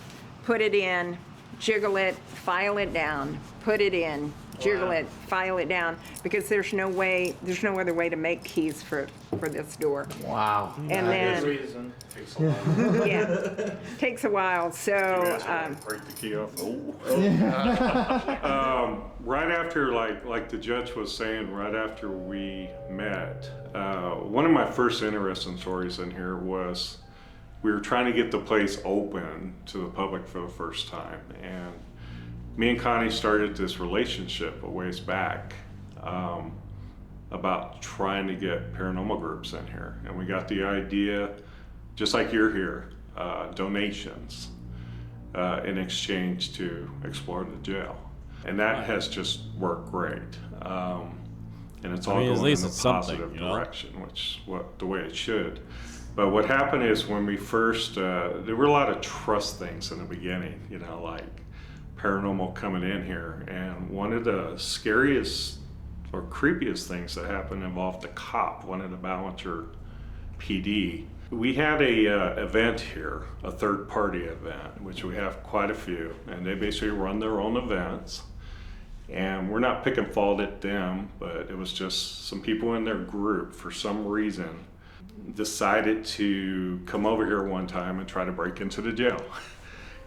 put it in, jiggle it, file it down, put it in, jiggle it, file it down, because there's no other way to make keys for this door. Wow. And Good then, reason. Takes a while. yeah, takes a while, so, Break the key off. Right after, like the judge was saying, right after we met, one of my first interesting stories in here was we were trying to get the place open to the public for the first time, and me and Connie started this relationship a ways back about trying to get paranormal groups in here, and we got the idea, just like you're here, donations in exchange to explore the jail. And that has just worked great. And it's all I mean, at going least in a it's something, positive you know? direction, the way it should. But what happened is when we first, there were a lot of trust things in the beginning, you know, like paranormal coming in here. And one of the scariest or creepiest things that happened involved a cop, one of the Ballinger PD. We had a event here, a third-party event, which we have quite a few, and they basically run their own events. And we're not picking fault at them, but it was just some people in their group, for some reason, decided to come over here one time and try to break into the jail.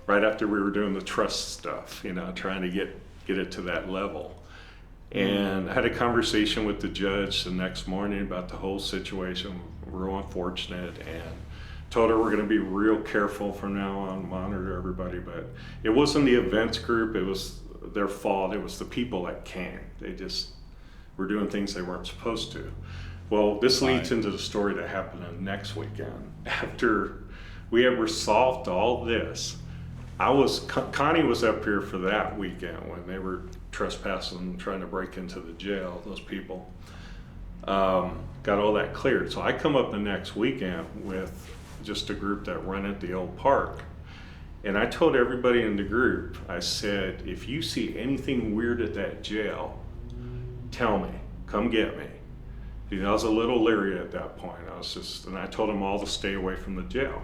Right after we were doing the trust stuff, you know, trying to get it to that level. And I had a conversation with the judge the next morning about the whole situation, real unfortunate, and told her we're going to be real careful from now on, monitor everybody. But it wasn't the events group, it was their fault, it was the people that came. They just were doing things they weren't supposed to. Well, this leads into the story that happened the next weekend. After we had resolved all this, Connie was up here for that weekend when they were trespassing, trying to break into the jail, those people. Got all that cleared. So I come up the next weekend with just a group that run at the old park. And I told everybody in the group, I said, if you see anything weird at that jail, tell me, come get me. You know, I was a little leery at that point. And I told them all to stay away from the jail.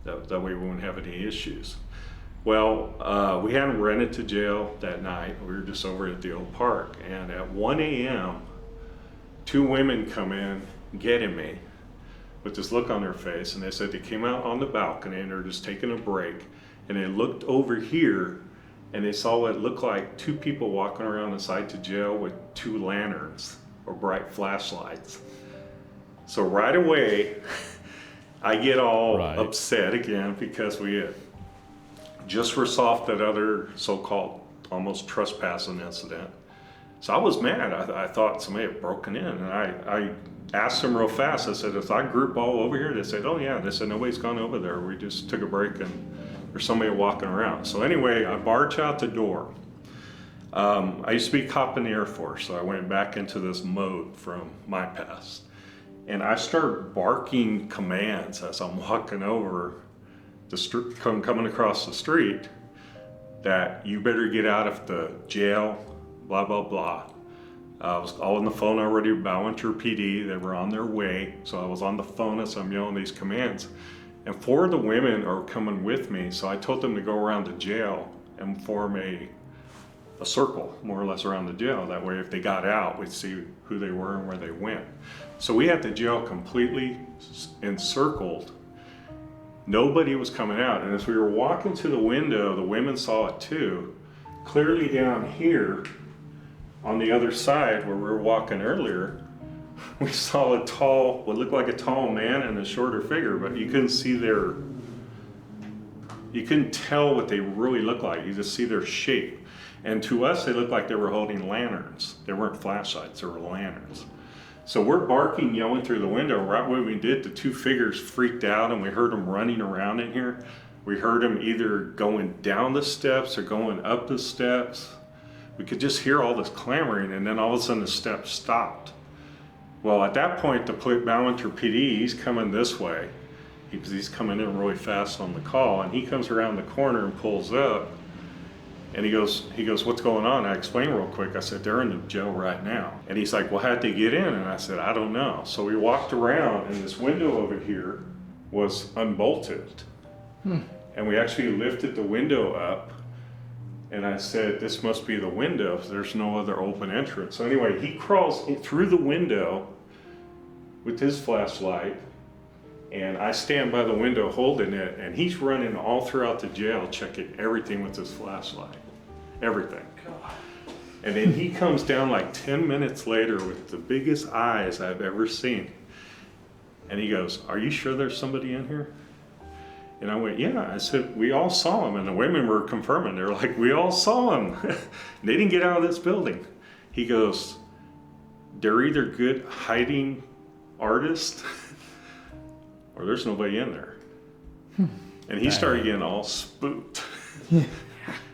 That way we wouldn't have any issues. Well, we hadn't rented to jail that night. We were just over at the old park. And at 1 a.m., 2 women come in getting me with this look on their face. And they said they came out on the balcony and they're just taking a break. And they looked over here and they saw what looked like 2 people walking around inside the jail with 2 lanterns or bright flashlights. So right away, I get all upset again because we had just resolved that other so-called almost trespassing incident. So I was mad. I thought somebody had broken in, and I asked them real fast. I said, "Is our group all over here?" They said, "Oh yeah." They said, "Nobody's gone over there. We just took a break and there's somebody walking around." So anyway, I barge out the door. I used to be a cop in the Air Force, so I went back into this mode from my past. And I started barking commands as I'm walking over the street, coming across the street, that you better get out of the jail, blah, blah, blah. I was all on the phone already with Ballinger PD. They were on their way. So I was on the phone as I'm yelling these commands. And 4 of the women are coming with me. So I told them to go around the jail and form a circle, more or less, around the jail. That way, if they got out, we'd see who they were and where they went. So we had the jail completely encircled. Nobody was coming out. And as we were walking to the window, the women saw it too. Clearly down here, on the other side where we were walking earlier, we saw what looked like a tall man and a shorter figure, but you couldn't see you couldn't tell what they really looked like. You just see their shape. And to us, they looked like they were holding lanterns. They weren't flashlights, they were lanterns. So we're barking, yelling through the window. Right when we did, the 2 figures freaked out and we heard them running around in here. We heard them either going down the steps or going up the steps. We could just hear all this clamoring, and then all of a sudden the steps stopped. Well, at that point, the Ballinger PD, he's coming this way. He's coming in really fast on the call, and he comes around the corner and pulls up. And he goes, "What's going on?" I explained real quick. I said, "They're in the jail right now." And he's like, "Well, how'd they get in?" And I said, "I don't know." So we walked around, and this window over here was unbolted. And we actually lifted the window up. And I said, "This must be the window. There's no other open entrance." So anyway, he crawls through the window with his flashlight. And I stand by the window holding it, and he's running all throughout the jail, checking everything with his flashlight. Everything. And then he comes down like 10 minutes later with the biggest eyes I've ever seen. And he goes, "Are you sure there's somebody in here?" And I went, "Yeah." I said, "We all saw him." And the women were confirming. They were like, "We all saw him." They didn't get out of this building. He goes, "They're either good hiding artists or there's nobody in there." And he started getting all spooked.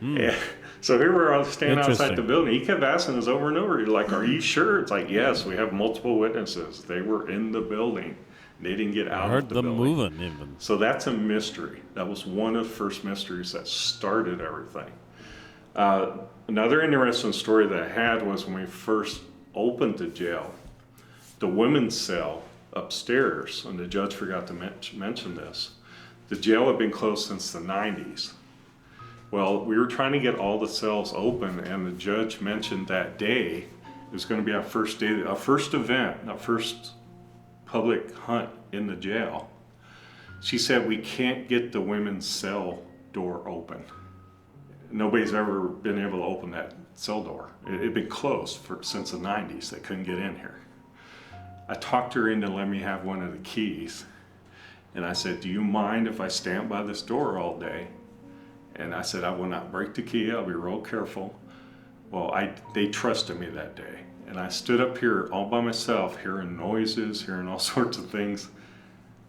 Yeah. So here we're all standing outside the building. He kept asking us over and over, like, are you sure? It's like, yes, we have multiple witnesses. They were in the building. They didn't get out of the building. I heard them moving even. So that's a mystery. That was one of the first mysteries that started everything. Another interesting story that I had was when we first opened the jail, the women's cell upstairs, and the judge forgot to mention this, the jail had been closed since the 90s. Well, we were trying to get all the cells open, and the judge mentioned that day it was going to be our first day, our first event, our first public hunt in the jail. She said we can't get the women's cell door open. Nobody's ever been able to open that cell door. It had been closed since the 90s. They couldn't get in here. I talked her into letting me have one of the keys, and I said, do you mind if I stand by this door all day? And I said, I will not break the key. I'll be real careful. Well, they trusted me that day. And I stood up here all by myself, hearing noises, hearing all sorts of things,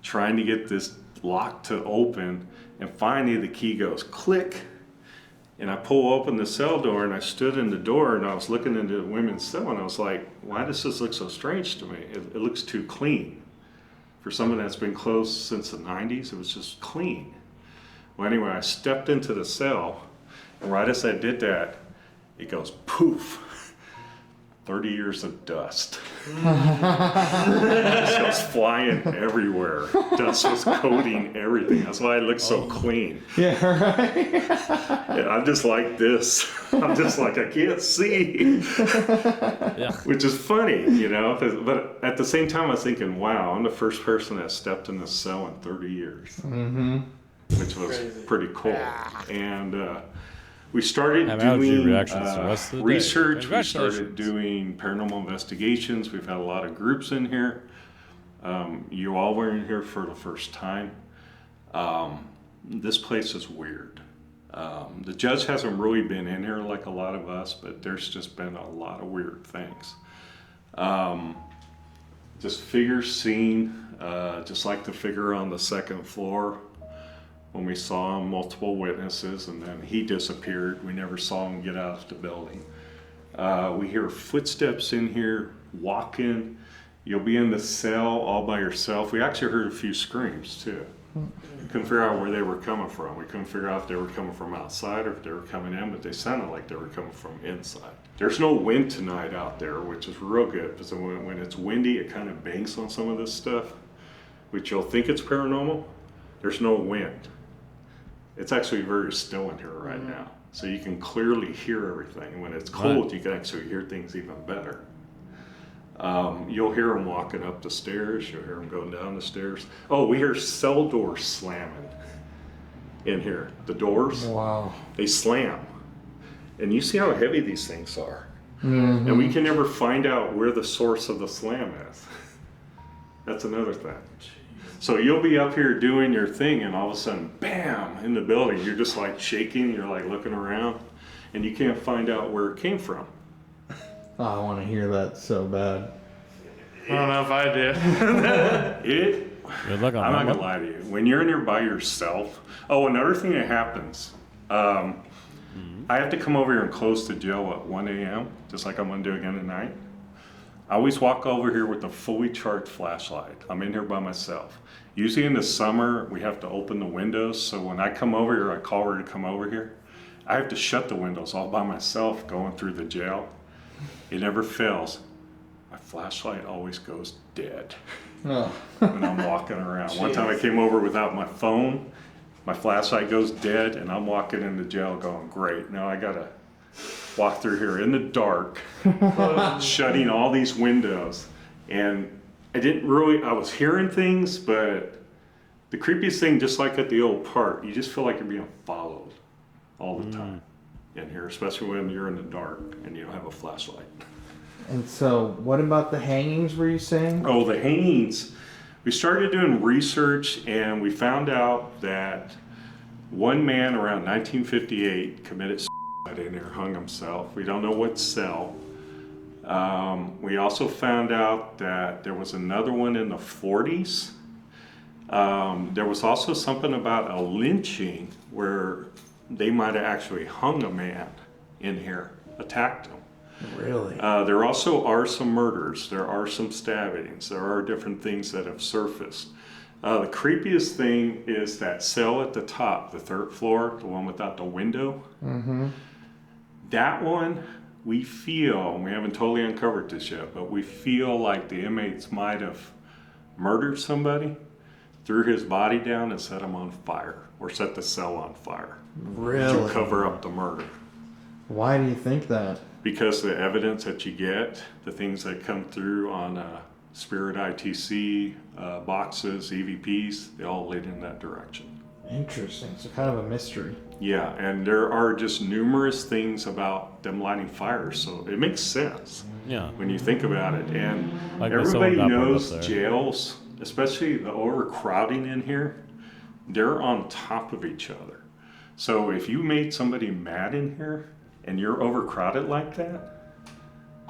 trying to get this lock to open. And finally the key goes click. And I pull open the cell door, and I stood in the door, and I was looking into the women's cell, and I was like, why does this look so strange to me? It looks too clean. For someone that's been closed since the 90s, it was just clean. Well, anyway, I stepped into the cell, and right as I did that, it goes poof. 30 years of dust. Dust was flying everywhere. Dust was coating everything. That's why it looks so clean. Yeah, right. And I'm just like this. I'm just like, I can't see. Yeah. Which is funny, you know. But at the same time, I was thinking, wow, I'm the first person that stepped in this cell in 30 years. Mm-hmm. Which was pretty cool. And we started doing research. We started doing paranormal investigations. We've had a lot of groups in here. You all were in here for the first time. This place is weird. The judge hasn't really been in here like a lot of us, but there's just been a lot of weird things. Just figures seen, just like the figure on the second floor. When we saw him, multiple witnesses, and then he disappeared. We never saw him get out of the building. We hear footsteps in here, walking. You'll be in the cell all by yourself. We actually heard a few screams too. We couldn't figure out where they were coming from. We couldn't figure out if they were coming from outside or if they were coming in, but they sounded like they were coming from inside. There's no wind tonight out there, which is real good, because when it's windy, it kind of bangs on some of this stuff, which you'll think it's paranormal. There's no wind. It's actually very still in here right now. So you can clearly hear everything. And when it's cold, you can actually hear things even better. You'll hear them walking up the stairs. You'll hear them going down the stairs. Oh, we hear cell doors slamming in here. The doors, wow, they slam. And you see how heavy these things are. Mm-hmm. And we can never find out where the source of the slam is. That's another thing. So you'll be up here doing your thing, and all of a sudden, bam, in the building, you're just like shaking, you're like looking around, and you can't find out where it came from. Oh, I want to hear that so bad. I don't know if I do. Good luck on I'm that not going to lie to you. When you're in there by yourself, another thing that happens, I have to come over here and close the jail at 1 a.m., just like I'm going to do again tonight. I always walk over here with a fully charged flashlight. I'm in here by myself. Usually in the summer, we have to open the windows, so when I come over here, I call her to come over here. I have to shut the windows all by myself going through the jail. It never fails. My flashlight always goes dead Oh. when I'm walking around. One time I came over without my phone, my flashlight goes dead, and I'm walking in the jail going, great, now I gotta walk through here in the dark, shutting all these windows. And I was hearing things, but the creepiest thing, just like at the old park, you just feel like you're being followed all the time in here, especially when you're in the dark and you don't have a flashlight. And so, what about the hangings, were you saying? Oh, the hangings. We started doing research, and we found out that one man around 1958 committed suicide in there, hung himself. We don't know what cell. We also found out that there was another one in the 40s. There was also something about a lynching where they might have actually hung a man in here, attacked him. Really? There also are some murders. There are some stabbings. There are different things that have surfaced. The creepiest thing is that cell at the top, the third floor, the one without the window. Mm-hmm. That one, we feel, and we haven't totally uncovered this yet, but we feel like the inmates might have murdered somebody, threw his body down and set him on fire, or set the cell on fire. Really? To cover up the murder. Why do you think that? Because the evidence that you get, the things that come through on Spirit ITC, boxes, EVPs, they all lead in that direction. Interesting. So kind of a mystery. Yeah, and there are just numerous things about them lighting fires, so it makes sense Yeah. when you think about it. And Like when everybody someone got burned knows up there. jails, especially the overcrowding in here, they're on top of each other. So if you made somebody mad in here and you're overcrowded like that,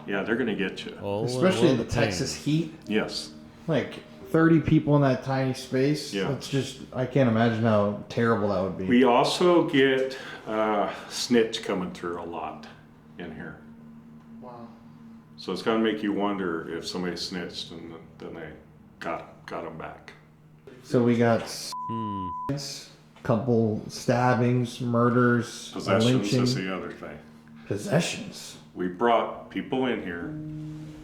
yeah, they're gonna get you. Oh, Especially in the what a pain. Texas heat. Yes. Like 30 people in that tiny space. Yeah. It's just, I can't imagine how terrible that would be. We also get snitch coming through a lot in here. Wow. So it's gonna make you wonder if somebody snitched and then they got them back. So we got Hmm. couple stabbings, murders, a Possessions lynching, is the other thing. possessions. We brought people in here,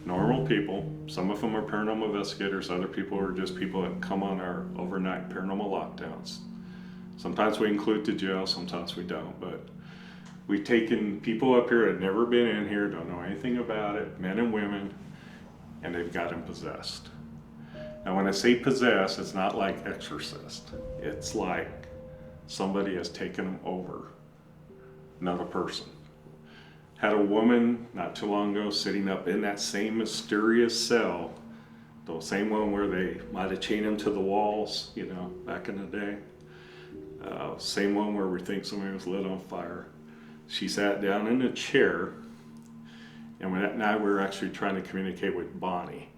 normal people. Some of them are paranormal investigators. Other people are just people that come on our overnight paranormal lockdowns. Sometimes we include the jail, sometimes we don't. But we've taken people up here that have never been in here, don't know anything about it, men and women, and they've got them possessed. Now when I say possessed, it's not like exorcist. It's like somebody has taken them over, another person. Had a woman not too long ago sitting up in that same mysterious cell, the same one where they might have chained him to the walls, you know, back in the day. Same one where we think somebody was lit on fire. She sat down in a chair, and that night we were actually trying to communicate with Bonnie.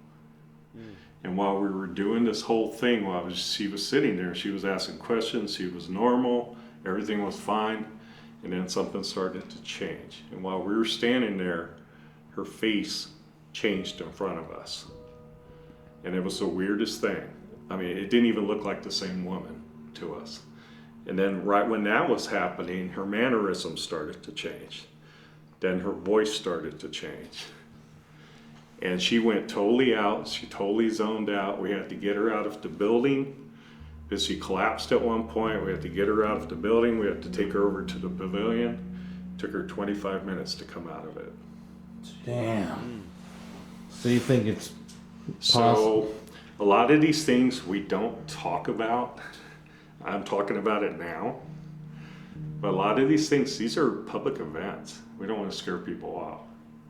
And while we were doing this whole thing, she was sitting there, she was asking questions, she was normal, everything was fine, and then something started to change. And while we were standing there, her face changed in front of us. And it was the weirdest thing. I mean, it didn't even look like the same woman to us. And then right when that was happening, her mannerisms started to change. Then her voice started to change. And she went totally out. She totally zoned out. We had to get her out of the building because she collapsed at one point. We had to get her out of the building. We had to take her over to the pavilion. Took her 25 minutes to come out of it. Damn. So you think it's So a lot of these things we don't talk about. I'm talking about it now. But a lot of these things, these are public events. We don't want to scare people off.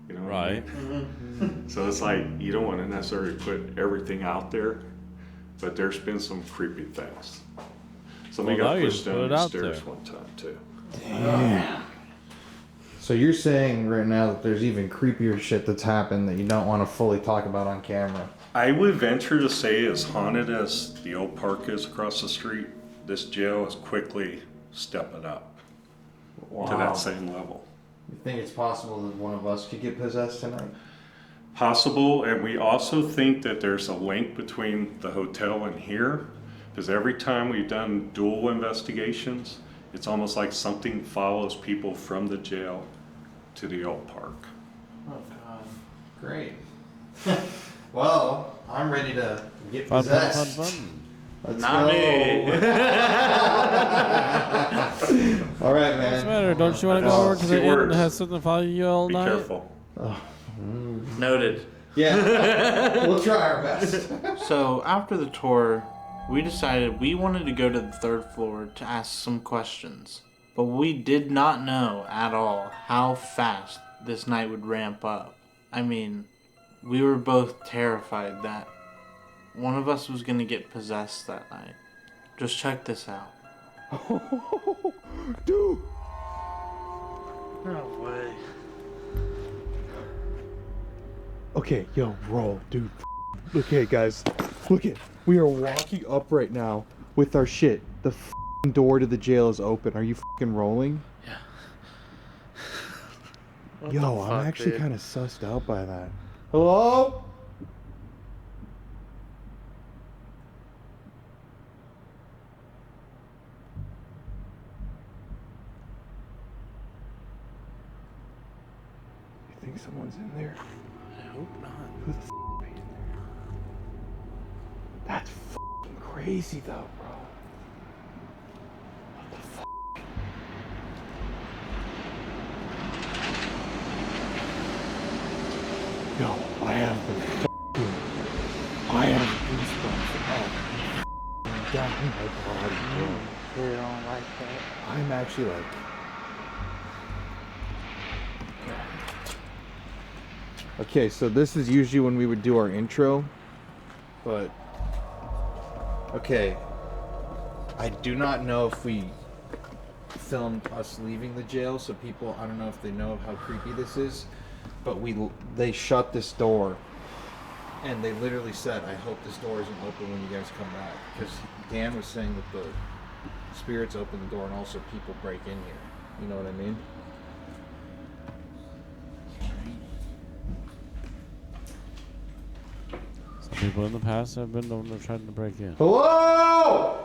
You know what I Right. mean? So it's like you don't want to necessarily put everything out there, but there's been some creepy things. Somebody Well, now got you pushed put down it the out stairs there. one time too. damn. So you're saying right now that there's even creepier shit that's happened that you don't want to fully talk about on camera. I would venture to say, as haunted as the old park is across the street, this jail is quickly stepping up to that same level. You think it's possible that one of us could get possessed tonight? Possible, and we also think that there's a link between the hotel and here, because every time we've done dual investigations, it's almost like something follows people from the jail to the old park. Oh God. Great. Well, I'm ready to get Fun, fun, possessed. fun, fun. Let's Not go. me. All right, What's the man. matter? Don't you want to go over to Two the inn words. and have something follow you all Be night? careful. Noted. Yeah, we'll try our best. So after the tour, we decided we wanted to go to the third floor to ask some questions. But we did not know at all how fast this night would ramp up. I mean, we were both terrified that one of us was going to get possessed that night. Just check this out. Dude. No way. Okay, yo, roll, dude. Okay, guys, look it. We are walking up right now with our shit. The door to the jail is open. Are you rolling? Yeah. Yo, I'm actually kind of sussed out by that. Hello? You think someone's in there? I hope not. Who the are you in there? That's crazy though, bro. What the Yo, I have goosebumps down my body, bro. They don't like that. I'm actually like... Okay, so this is usually when we would do our intro, but... Okay, I do not know if we filmed us leaving the jail, so people, I don't know if they know how creepy this is, but they shut this door, and they literally said, I hope this door isn't open when you guys come back, because Dan was saying that the spirits open the door and also people break in here, you know what I mean? People in the past have been known to try to break in. Hello?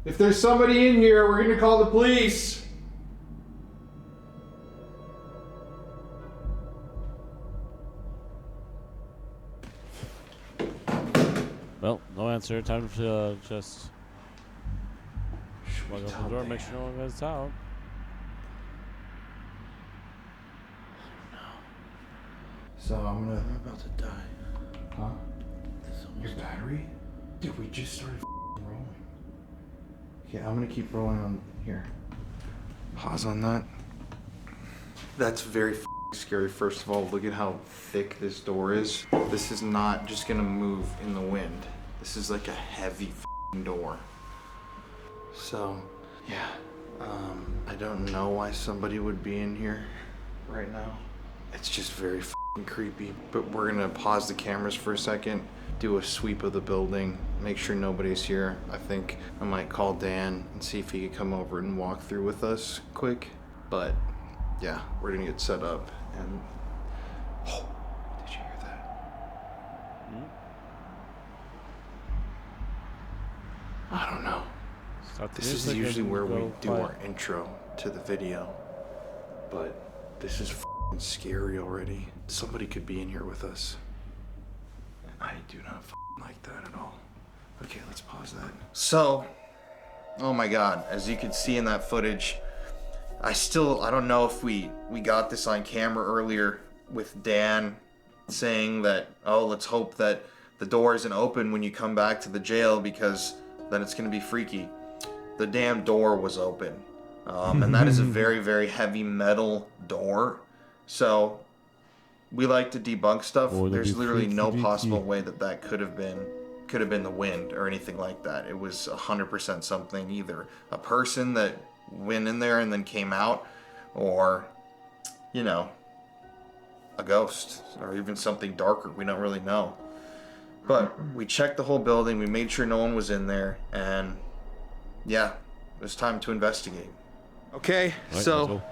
If there's somebody in here, we're gonna call the police. Well, no answer. Time to just walk up the door, make sure no one gets out. So I'm about to die. Huh? Your battery? Dude, we just started rolling. Okay, I'm gonna keep rolling on here. Pause on that. That's very scary. First of all, look at how thick this door is. This is not just gonna move in the wind. This is like a heavy door. So, yeah. I don't know why somebody would be in here right now. It's just very creepy. But we're gonna pause the cameras for a second, do a sweep of the building, make sure nobody's here. I think I might call Dan and see if he could come over and walk through with us quick. But yeah, we're gonna get set up and... Oh, did you hear that? I don't know. This is usually where we do our intro to the video, but this is scary already. Somebody could be in here with us. I do not like that at all. Okay, let's pause that. So, oh my God, as you can see in that footage, I don't know if we got this on camera earlier with Dan saying that, oh, let's hope that the door isn't open when you come back to the jail because then it's gonna be freaky. The damn door was open. And that is a very, very heavy metal door. So we like to debunk stuff. There's literally no possible way that could have been the wind or anything like that. It was 100% something, either a person that went in there and then came out, or, you know, a ghost, or even something darker. We don't really know. But we checked the whole building, we made sure no one was in there, and yeah, it was time to investigate. Okay, so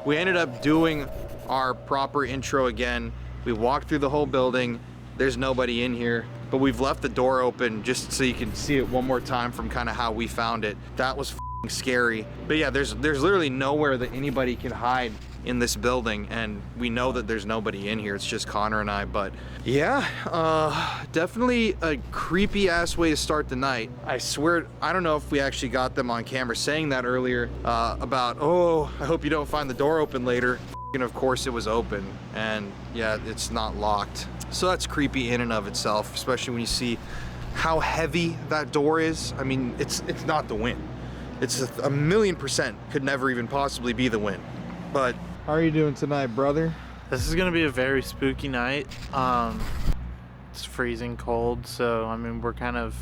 we ended up doing our proper intro again. We walked through the whole building. There's nobody in here, but we've left the door open just so you can see it one more time from kind of how we found it. That was scary. But yeah, there's literally nowhere that anybody can hide in this building, and we know that there's nobody in here. It's just Connor and I. But yeah, definitely a creepy ass way to start the night. I swear, I don't know if we actually got them on camera saying that earlier about, oh, I hope you don't find the door open later. And of course it was open, and yeah, it's not locked. So that's creepy in and of itself, especially when you see how heavy that door is. I mean, it's not the wind. It's a 1,000,000% could never even possibly be the wind. But how are you doing tonight, brother? This is gonna be a very spooky night. It's freezing cold, so I mean we're kind of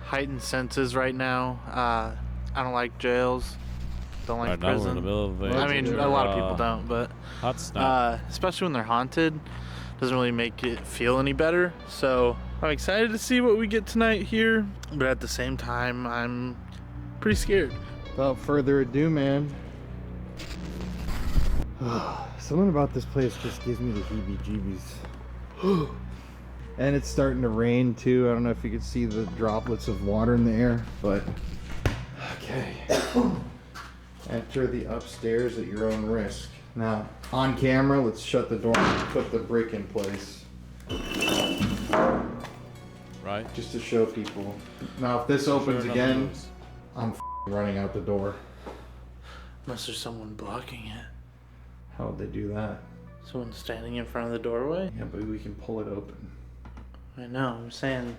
heightened senses right now. I don't like jails. Don't like Right now we're in prison. the middle of a I mean, a lot of people don't, but hot snap. especially when they're haunted, doesn't really make it feel any better. So I'm excited to see what we get tonight here, but at the same time, I'm pretty scared. Without further ado, man. Something about this place just gives me the heebie-jeebies. And it's starting to rain too. I don't know if you can see the droplets of water in the air, but okay. Enter the upstairs at your own risk. Now, on camera, let's shut the door and put the brick in place. Right. Just to show people. Now, if this opens again, I'm running out the door. Unless there's someone blocking it. How would they do that? Someone standing in front of the doorway? Yeah, but we can pull it open. I know, I'm saying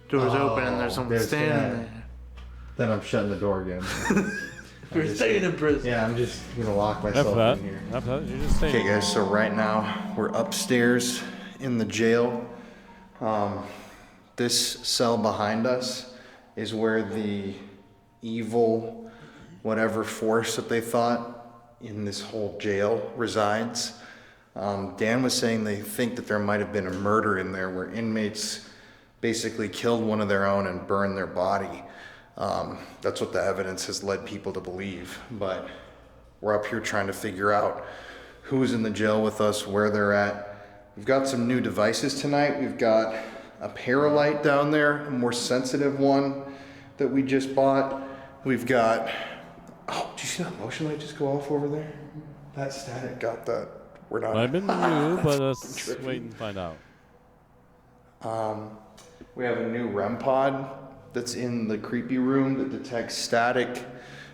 door's open and there's someone standing there. Then I'm shutting the door again. We're staying in prison. Yeah, I'm just gonna lock myself in here. After that, you just stay. Okay guys, so right now we're upstairs in the jail. This cell behind us is where the evil, whatever force that they thought in this whole jail resides. Dan was saying they think that there might have been a murder in there where inmates basically killed one of their own and burned their body. That's what the evidence has led people to believe. But we're up here trying to figure out who's in the jail with us, where they're at. We've got some new devices tonight. We've got a Paralight down there, a more sensitive one that we just bought. We've got, oh, did you see that motion light just go off over there? That static got that. We're not. Might have been you, but let's wait and find out. We have a new REM pod that's in the creepy room that detects static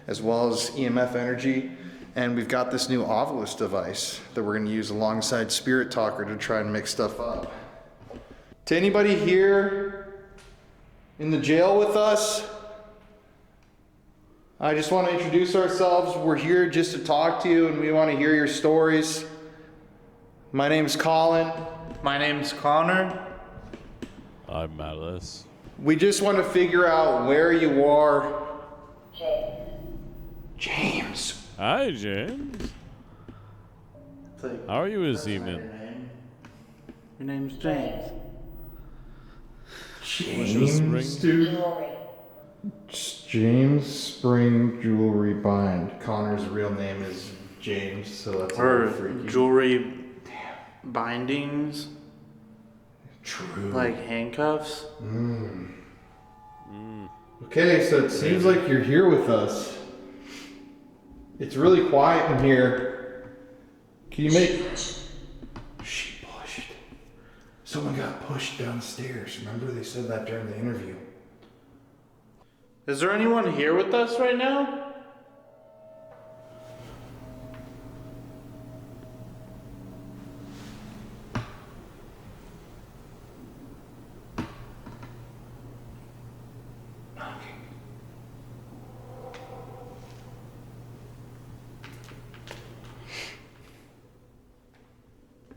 as well as EMF energy. And we've got this new Ovilus device that we're going to use alongside Spirit Talker to try and mix stuff up. To anybody here in the jail with us, I just want to introduce ourselves. We're here just to talk to you and we want to hear your stories. My name's Colin. My name's Connor. I'm Malice. We just want to figure out where you are. James. Hi, James. How are you this evening? Your name's James. James, dude. James Spring Jewelry Bind. Connor's real name is James, so that's a Or little freaky. jewelry bindings, True. like handcuffs. Okay, so it seems like you're here with us. It's really quiet in here. Can you make... She pushed. Someone got pushed downstairs. Remember they said that during the interview. Is there anyone here with us right now?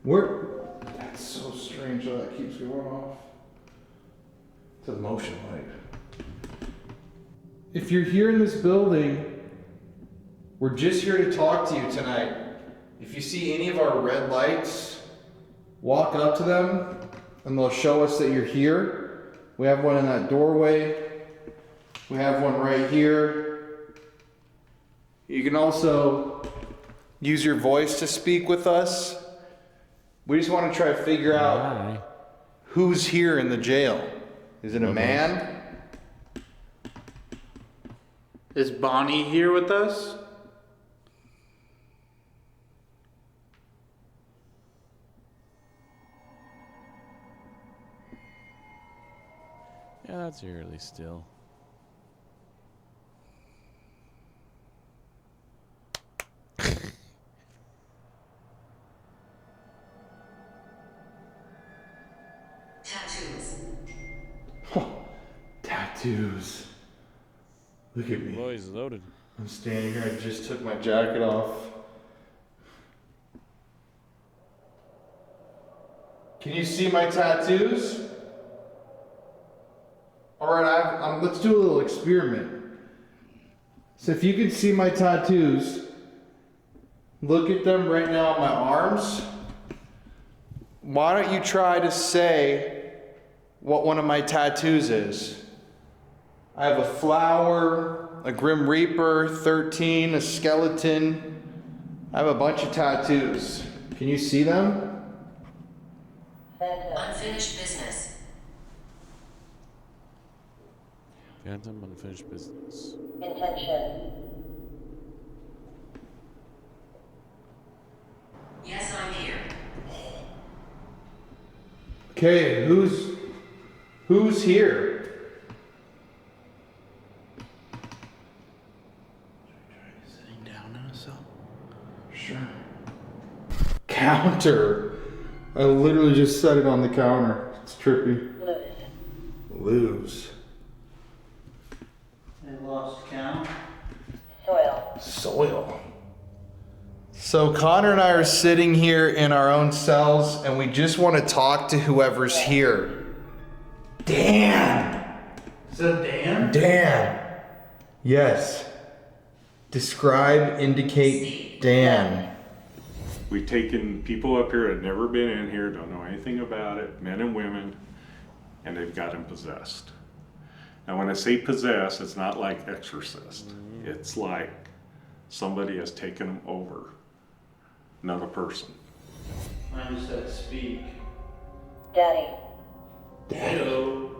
Where... That's so strange how that keeps going off. It's a motion light. If you're here in this building, we're just here to talk to you tonight. If you see any of our red lights, walk up to them and they'll show us that you're here. We have one in that doorway. We have one right here. You can also use your voice to speak with us. We just want to try to figure out who's here in the jail. Is it a man? Is Bonnie here with us? Yeah, that's eerily still. Tattoos. Look at me. Boy, he's loaded. I'm standing here. I just took my jacket off. Can you see my tattoos? All right, let's do a little experiment. So if you could see my tattoos, look at them right now on my arms. Why don't you try to say what one of my tattoos is? I have a flower, a Grim Reaper, 13, a skeleton. I have a bunch of tattoos. Can you see them? Unfinished business. Phantom unfinished business. Intention. Yes, I'm here. Okay, who's here? Sitting down in a cell. Sure. Counter. I literally just set it on the counter. It's trippy. Lose. They lost count. Soil. So Connor and I are sitting here in our own cells and we just want to talk to whoever's here. Dan! Is that Dan? Dan! Yes. Describe, indicate Dan. We've taken people up here that have never been in here, don't know anything about it, men and women, and they've got them possessed. Now when I say possessed, it's not like exorcist. It's like somebody has taken them over, not a person. I just said speak. Daddy. Hello.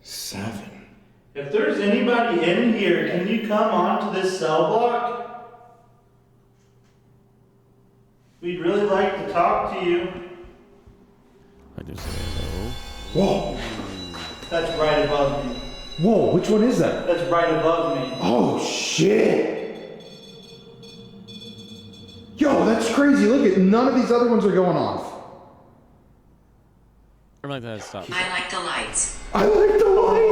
7. If there's anybody in here, can you come onto this cell block? We'd really like to talk to you. I just say hello. Whoa! That's right above me. Whoa, which one is that? That's right above me. Oh shit! Yo, that's crazy. Look at none of these other ones are going off. I'm like that. Stop. I like the lights. I like the lights.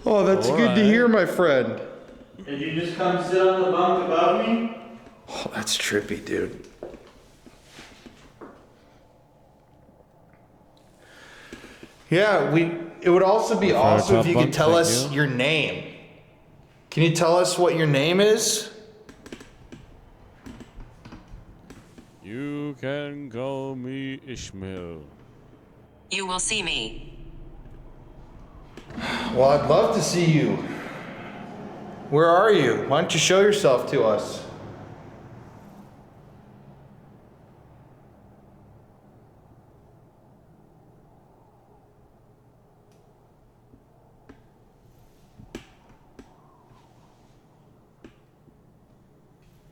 Oh, that's All good to right. hear, my friend. Did you just come sit on the bunk above me? Oh, that's trippy, dude. Yeah, it would also be awesome if you could tell us your name. Can you tell us what your name is? You can call me Ishmael. You will see me. Well, I'd love to see you. Where are you? Why don't you show yourself to us?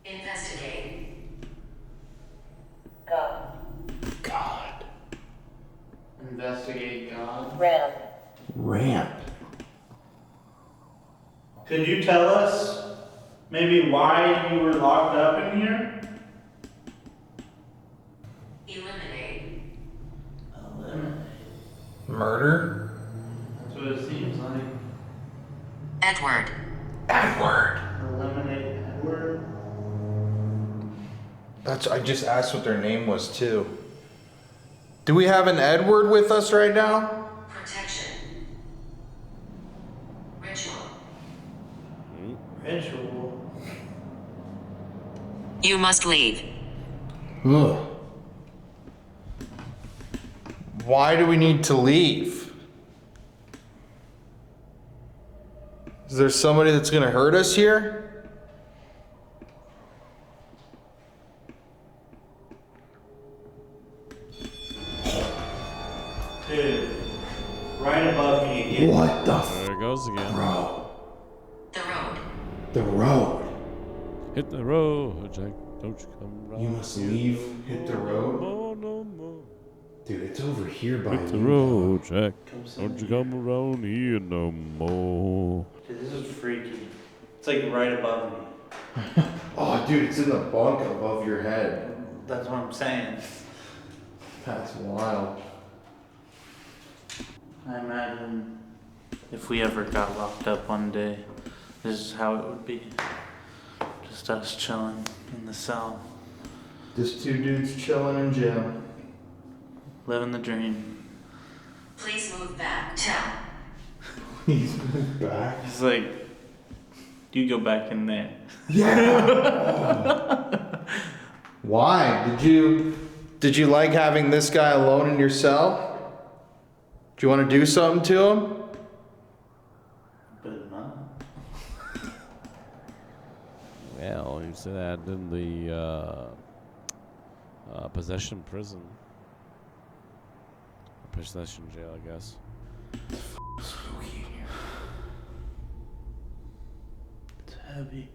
Investigate. God. God. Investigate God. Ram. Ramp. Could you tell us maybe why you were locked up in here? Eliminate. Eliminate. Murder? That's what it seems like. Edward. Edward. Eliminate Edward. I just asked what their name was too. Do we have an Edward with us right now? Protection. Ritual. Ritual. You must leave. Ugh. Why do we need to leave? Is there somebody that's gonna hurt us here? Dude, right above me again. What the There it goes again. bro? The road. The road. Hit the road, Jack. Don't you come round. You must leave, hit the road. No, no more. Dude, it's over here by Hit the you. road, Jack. Come sit Don't you here. come around here no more. Dude, this is freaky. It's like right above me. Oh, dude, it's in the bunk above your head. That's what I'm saying. That's wild. I imagine if we ever got locked up one day, this is how it would be. Just us chilling in the cell, Just two dudes chilling in jail. living the dream. Please move back. Tell. He's back. It's like, you go back in there. Yeah. Why? Did you like having this guy alone in your cell? Do you want to do something to him? But not. Well, you said that in the possession prison. Possession jail, I guess. Spooky in here. It's heavy.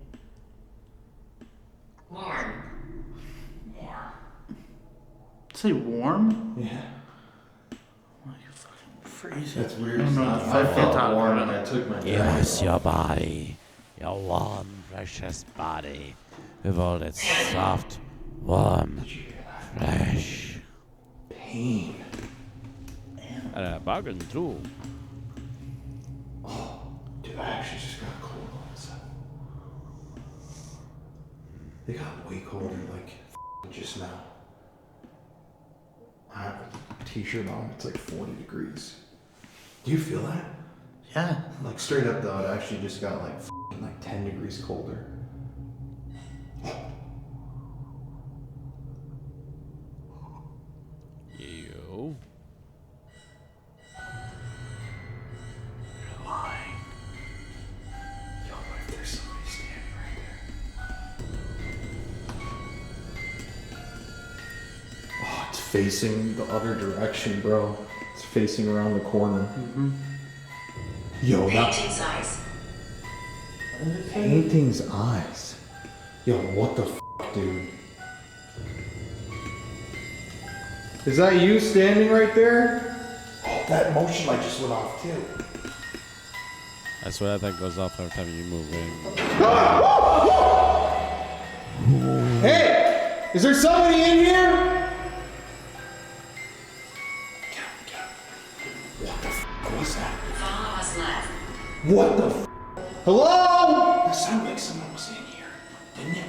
Warm. Say warm? Yeah. Like fucking freezing. That's weird. I don't It's know not. if I I can felt talk warm about and I it. took my Yes, your body. Your warm, precious body. With all its soft, warm flesh. pain. And a bargain, too. Dude, I actually just got cold all of a sudden. They got way colder like just now. I have a t-shirt on, it's like 40 degrees. Do you feel that? Yeah. Like straight up though, it actually just got like 10 degrees colder. You. You're lying. Yo, what if there's somebody standing right there? Oh, it's facing the other direction, bro. It's facing around the corner. Mm-hmm. Yo, that Painting size. painting's eyes. Yo, what the dude? Is that you standing right there? Oh, that motion light just went off too. That's what I think goes off every time you move in. Hey! Is there somebody in here? What the was that? Follow us left. What the Hello? It sounded like someone was in here, didn't it?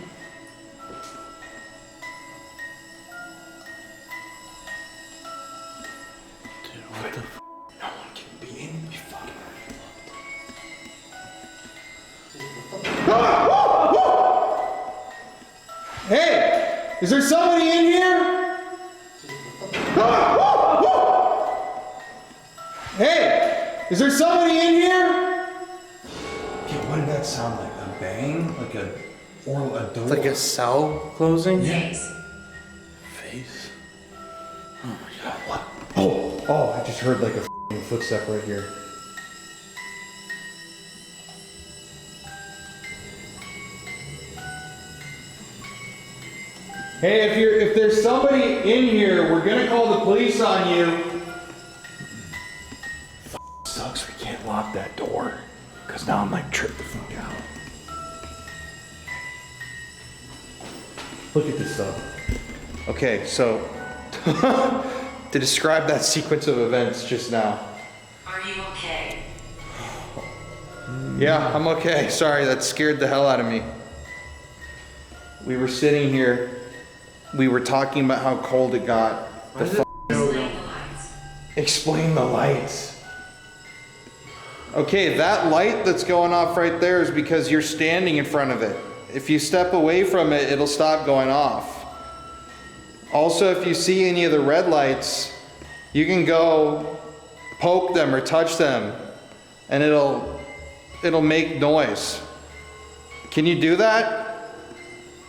Dude, what the No one can be in here. Fucking Hey! Is there somebody in here? Hey! Is there somebody in here? Yeah, what did that sound like? A bang? Like a door? Like a cell closing? Face. Face. Oh my god, what? Oh, I just heard like a footstep right here. Hey, if there's somebody in here, we're gonna call the police on you. Sucks we can't lock that door. Cause now I'm like tripped the fuck out. Look at this stuff. Okay, so to describe that sequence of events just now. Are you okay? Yeah, I'm okay. Sorry, that scared the hell out of me. We were sitting here. We were talking about how cold it got. Explain the lights. Explain the lights. Okay, that light that's going off right there is because you're standing in front of it. If you step away from it, it'll stop going off. Also, if you see any of the red lights, you can go poke them or touch them, and it'll make noise. Can you do that?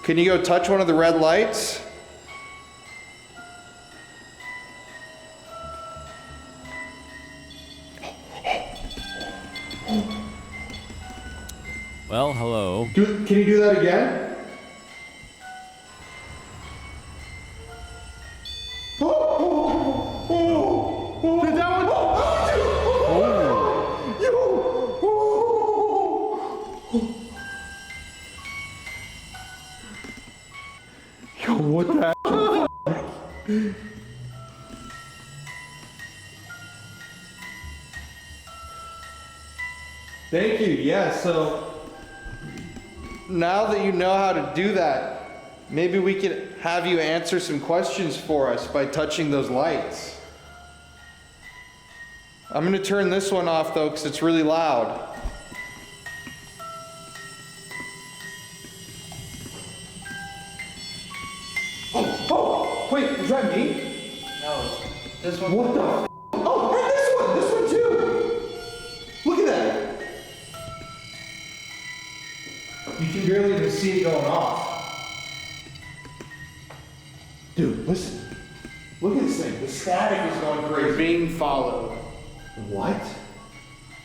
Can you go touch one of the red lights? Well, hello. Can you do that again? Did that one? Yo, what the? Thank you. Yeah, so now that you know how to do that, maybe we could have you answer some questions for us by touching those lights. I'm gonna turn this one off though, because it's really loud. Oh, wait, is that me? No, this one. What the f? Oh, and this one too. Look at that. You can barely even see it going off. Dude, listen. Look at this thing. The static is going We're crazy. being followed What?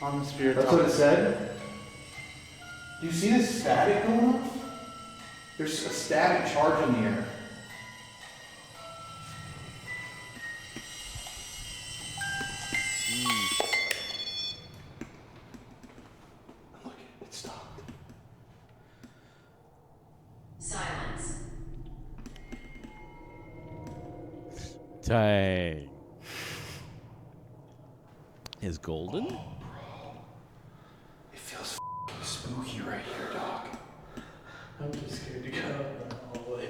on the spirit. That's what it said? Do you see this static going off? There's a static charge in the air. Look, it stopped. Silence. Dang. Is golden? It feels f***ing spooky right here, dog. I'm just scared to go out the hallway.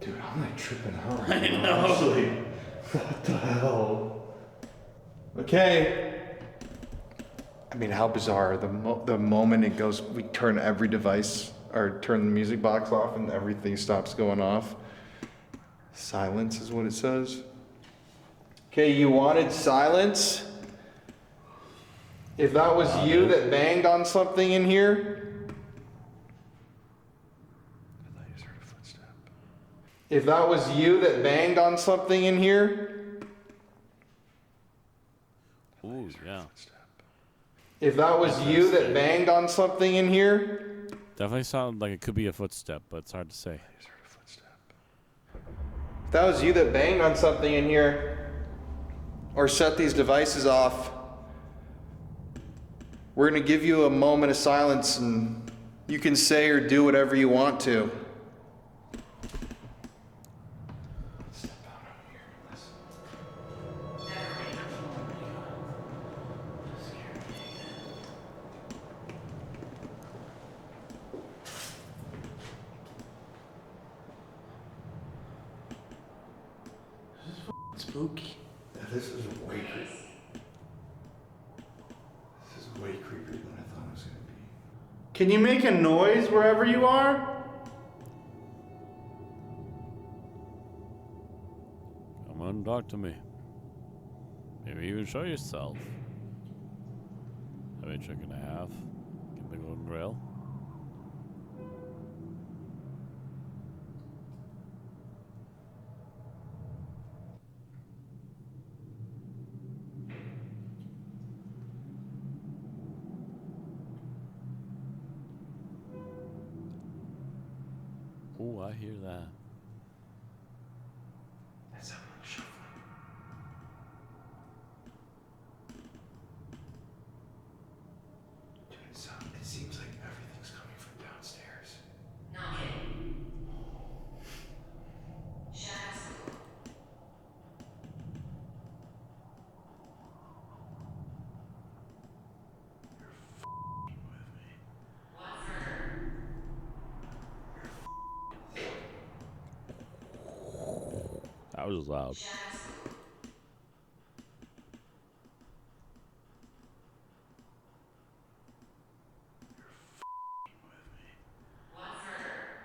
Dude, I'm like tripping out. I know. What the hell? Okay. I mean, how bizarre. The moment it goes, we turn every device, or turn the music box off and everything stops going off. Silence is what it says. Okay, you wanted silence? If that was you that banged on something in here, I thought you just heard a footstep. if that was you that banged on something in here, Ooh, yeah. if that was you that banged on something in here, Definitely sounded like it could be a footstep, but it's hard to say. I just heard a footstep. if that was you that banged on something in here, or set these devices off, we're gonna give you a moment of silence and you can say or do whatever you want to. Step out on here. Listen. Spooky. Yeah, this is way creepy. This is way creepier than I thought it was gonna be. Can you make a noise wherever you are? Come on, talk to me. Maybe even show yourself. Have a trick and a half. Get the golden rail. Oh, I hear that. That's someone shuffling. Dude, it seems like everything's coming from downstairs. Knocking. Shadows. One further. That was loud. Shadows. One further.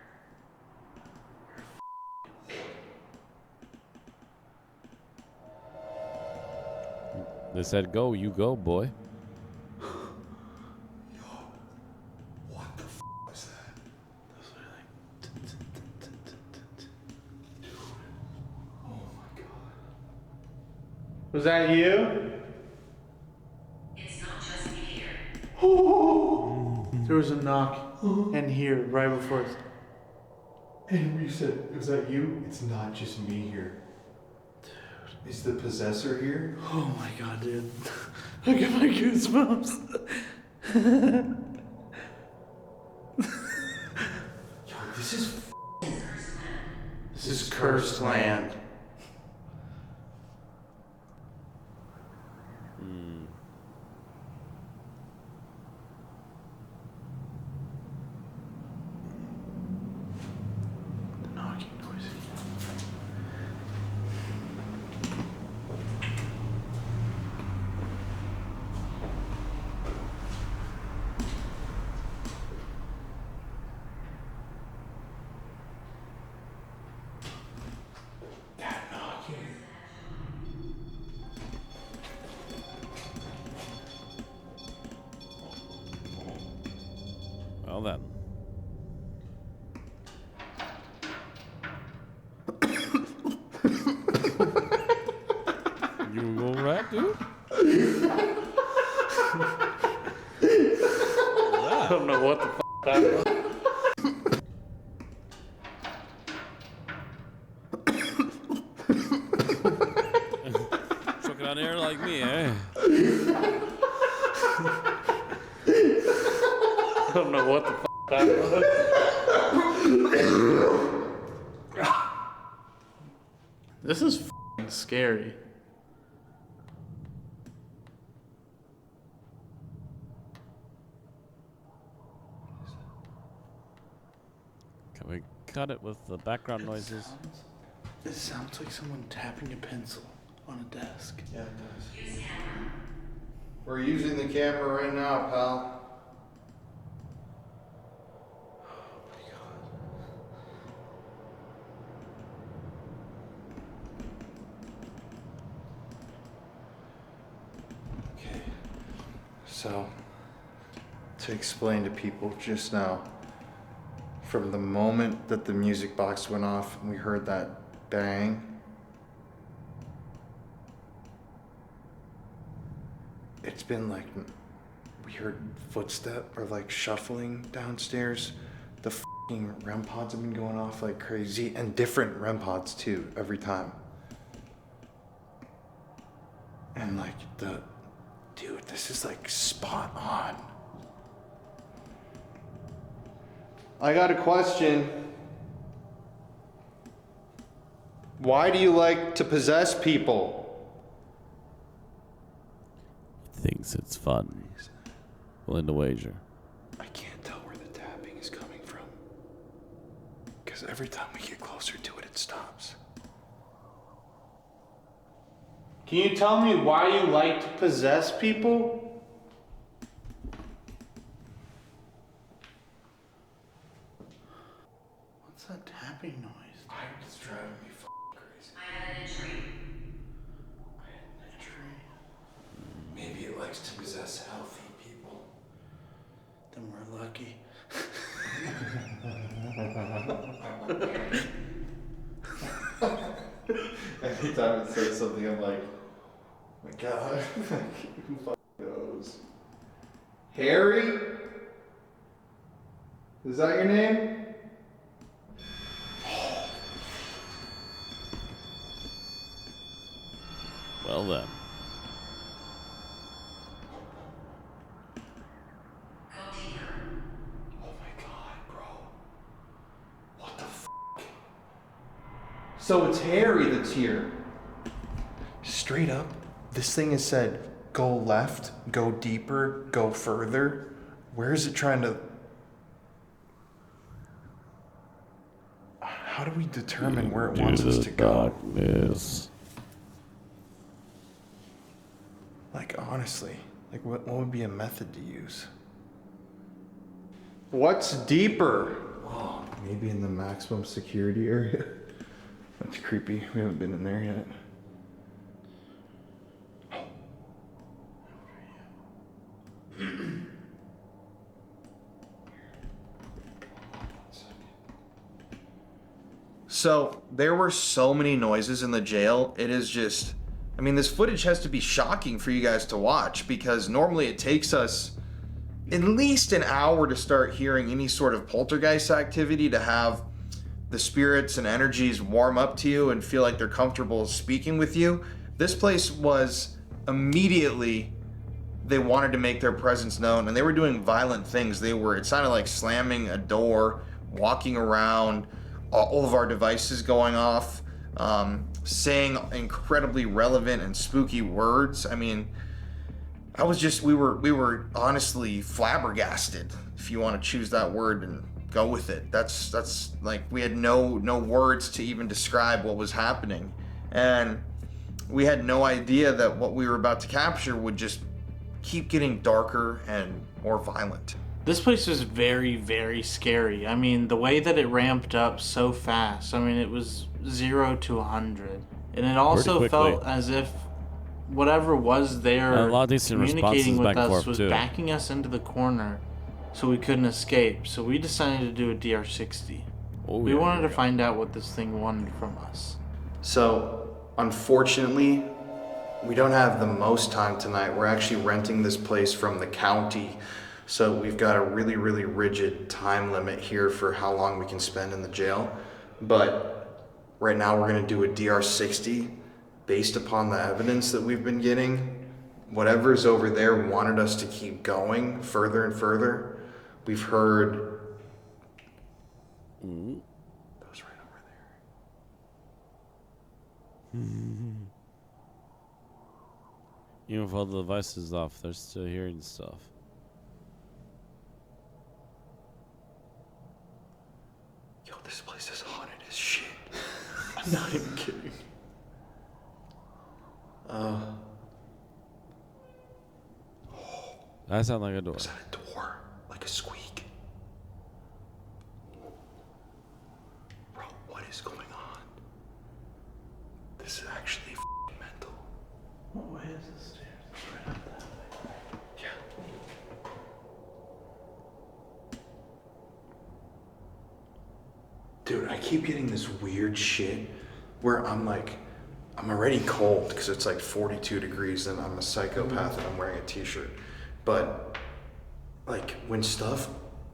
They said go, you go, boy. What the f was that? Those are like. Dude. Oh my god. Was that you? It's not just me here. There was a knock in here right before. And you said, was that you? It's not just me here. Dude. Is the possessor here? Oh my god, dude. I get my goosebumps. Yo, this is This is cursed land. the knocking. Well then. You go right, dude? I don't know what the that was. Choking on air like me, eh? I don't know what the that was. This is f***ing scary. Can we cut it with the background noises? It sounds like someone tapping a pencil on a desk. Yeah, it does. We're using the camera right now, pal. Okay. So, to explain to people just now, from the moment that the music box went off and we heard that bang, it's been like we heard footstep or like shuffling downstairs. The f***ing REM pods have been going off like crazy, and different REM pods too every time. And like dude, this is like spot on. I got a question. Why do you like to possess people? Thinks it's fun. Willing to wager. I can't tell where the tapping is coming from. Because every time we get closer to it, it stops. Can you tell me why you like to possess people? What's that tapping noise? It's driving me crazy. I had an injury. I had an injury. Maybe it likes to possess healthy people. Then we're lucky. Anytime it says something, I'm like, oh my god, who fucking knows? Harry? Is that your name? Well then. Go deeper. Oh my god, bro. What the f? So it's Harry that's here. Straight up, this thing has said, go left, go deeper, go further. Where is it trying to... How do we determine where it wants us to go? Darkness. Like, honestly, like what would be a method to use? What's deeper? Oh, maybe in the maximum security area. That's creepy. We haven't been in there yet. So there were so many noises in the jail. It is just, I mean, this footage has to be shocking for you guys to watch, because normally it takes us at least an hour to start hearing any sort of poltergeist activity, to have the spirits and energies warm up to you and feel like they're comfortable speaking with you. This place was immediately, they wanted to make their presence known, and they were doing violent things. It sounded like slamming a door, walking around, all of our devices going off, saying incredibly relevant and spooky words. I mean, we were honestly flabbergasted, if you want to choose that word and go with it. That's like, we had no words to even describe what was happening. And we had no idea that what we were about to capture would just keep getting darker and more violent. This place was very, very scary. I mean, the way that it ramped up so fast. I mean, it was 0 to 100. And it also felt as if whatever was there a lot of decent communicating responses with back and us forth was too. backing us into the corner so we couldn't escape. So we decided to do a DR60. We yeah, wanted yeah, to find out what this thing wanted from us. So, unfortunately, we don't have the most time tonight. We're actually renting this place from the county. So we've got a really, really rigid time limit here for how long we can spend in the jail. But right now we're gonna do a DR60 based upon the evidence that we've been getting. Whatever's over there wanted us to keep going further and further. We've heard those right over there. Even if all the device is off, they're still hearing stuff. Yo, this place is haunted as shit. I'm not even kidding. That sounds like a door. Is that a door? Like a squeak? Bro, what is going on? This is actually f***ing mental. What way is the stairs? It's right up that way. Yeah. Dude, I keep getting this weird shit where I'm already cold because it's like 42 degrees and I'm a psychopath and I'm wearing a t-shirt. But like when stuff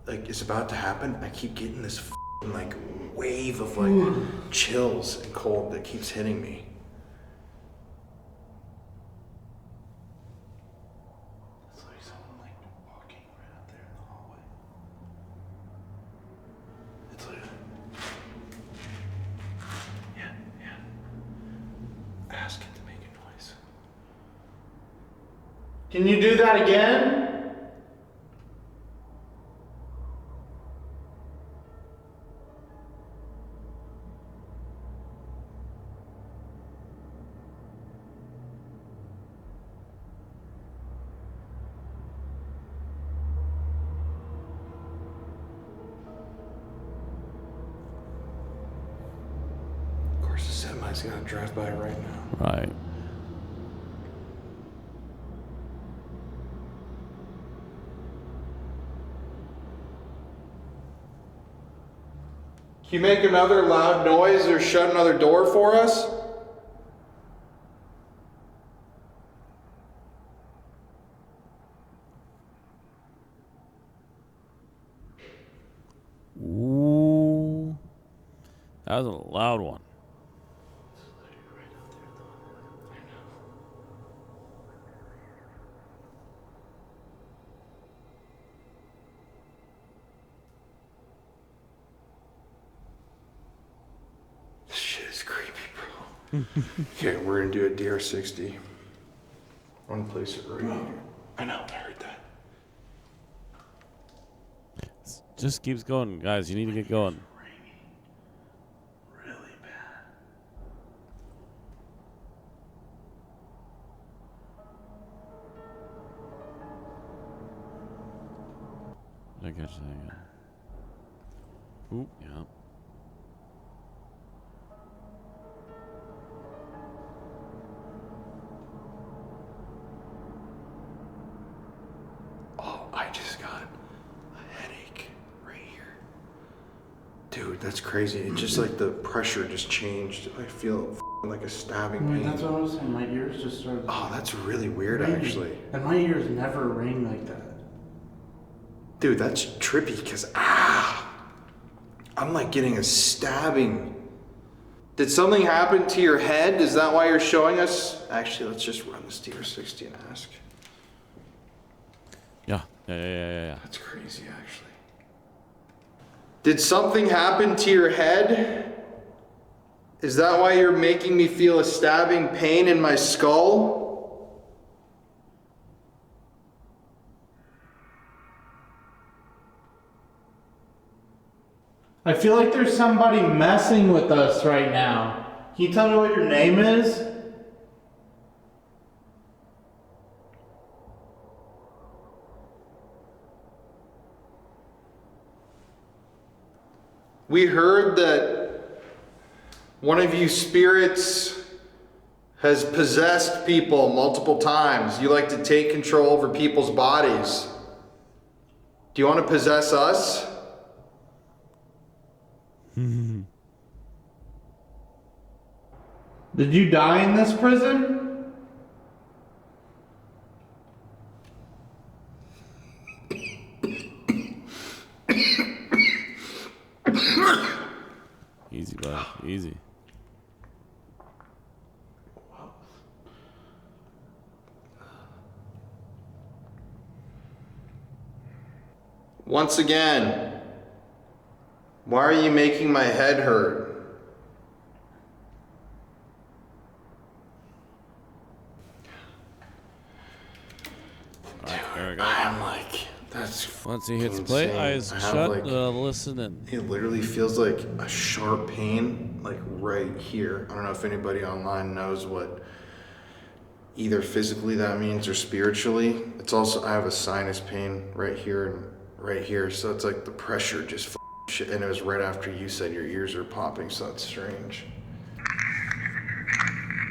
like is about to happen, I keep getting this like wave of like chills and cold that keeps hitting me. It's like someone like walking right out there in the hallway. It's like Yeah. Ask it to make a noise. Can you do that again? Of course, the semi's gonna drive by right now. Right. Can you make another loud noise or shut another door for us? Ooh. That was a loud one. This shit is creepy, bro. Okay, we're gonna do a DR60. I'm gonna place it right here. I know, I heard that. Just keeps going, guys. You need to get going. Really bad. I got you. Ooh, yeah. Oh, I just got a headache right here. Dude, that's crazy. It just like the pressure just changed. I feel like a stabbing pain. That's what I was saying. My ears just started. Oh, that's really weird, ringing. actually. And my ears never ring like that. Dude, that's trippy because, I'm like getting a stabbing. Did something happen to your head? Is that why you're showing us? Actually, let's just run this DR60 and ask. Yeah. That's crazy, actually. Did something happen to your head? Is that why you're making me feel a stabbing pain in my skull? I feel like there's somebody messing with us right now. Can you tell me what your name is? We heard that one of you spirits has possessed people multiple times. You like to take control over people's bodies. Do you want to possess us? Did you die in this prison? Easy, bud. Easy. Once again, why are you making my head hurt? There we go. I'm like, that's Once he hits insane. play, eyes I have, shut, like, listen in. it literally feels like a sharp pain, like right here. I don't know if anybody online knows what either physically that means or spiritually. It's also, I have a sinus pain right here and right here. So it's like the pressure just shit. And it was right after you said your ears are popping, so that's strange.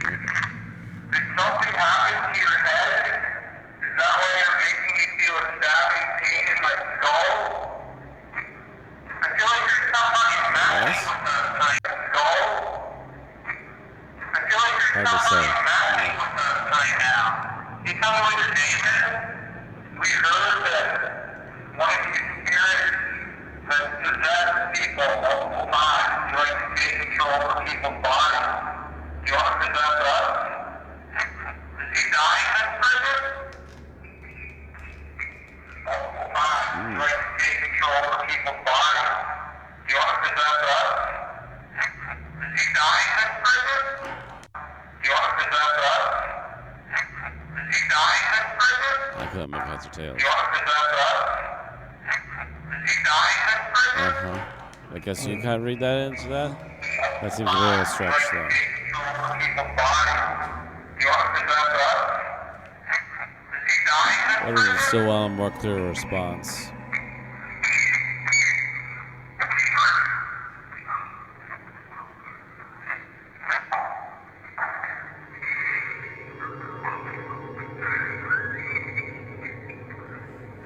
Did something happen to your head? Is that why you're making me feel a stabbing pain in my skull? I feel like there's somebody messing with us right skull. I feel like there's Hard to say. somebody messing with us right now. Can you tell me what your name is? We heard that one of these spirits has possessed people multiple times. You like to take control of people's bodies. Do you want to possess us? Is he dying in this prison? Multiple times. You like to take control of people's bodies. Do you want to possess us? Is he dying in this prison? Do you want to possess us? Is he dying in this prison? I couldn't make heads or tails. Do you want to possess us? Is he dying in this prison? I guess you can't read that into that? That seems a bit of a stretch, though. What is it? Still want a more clear response.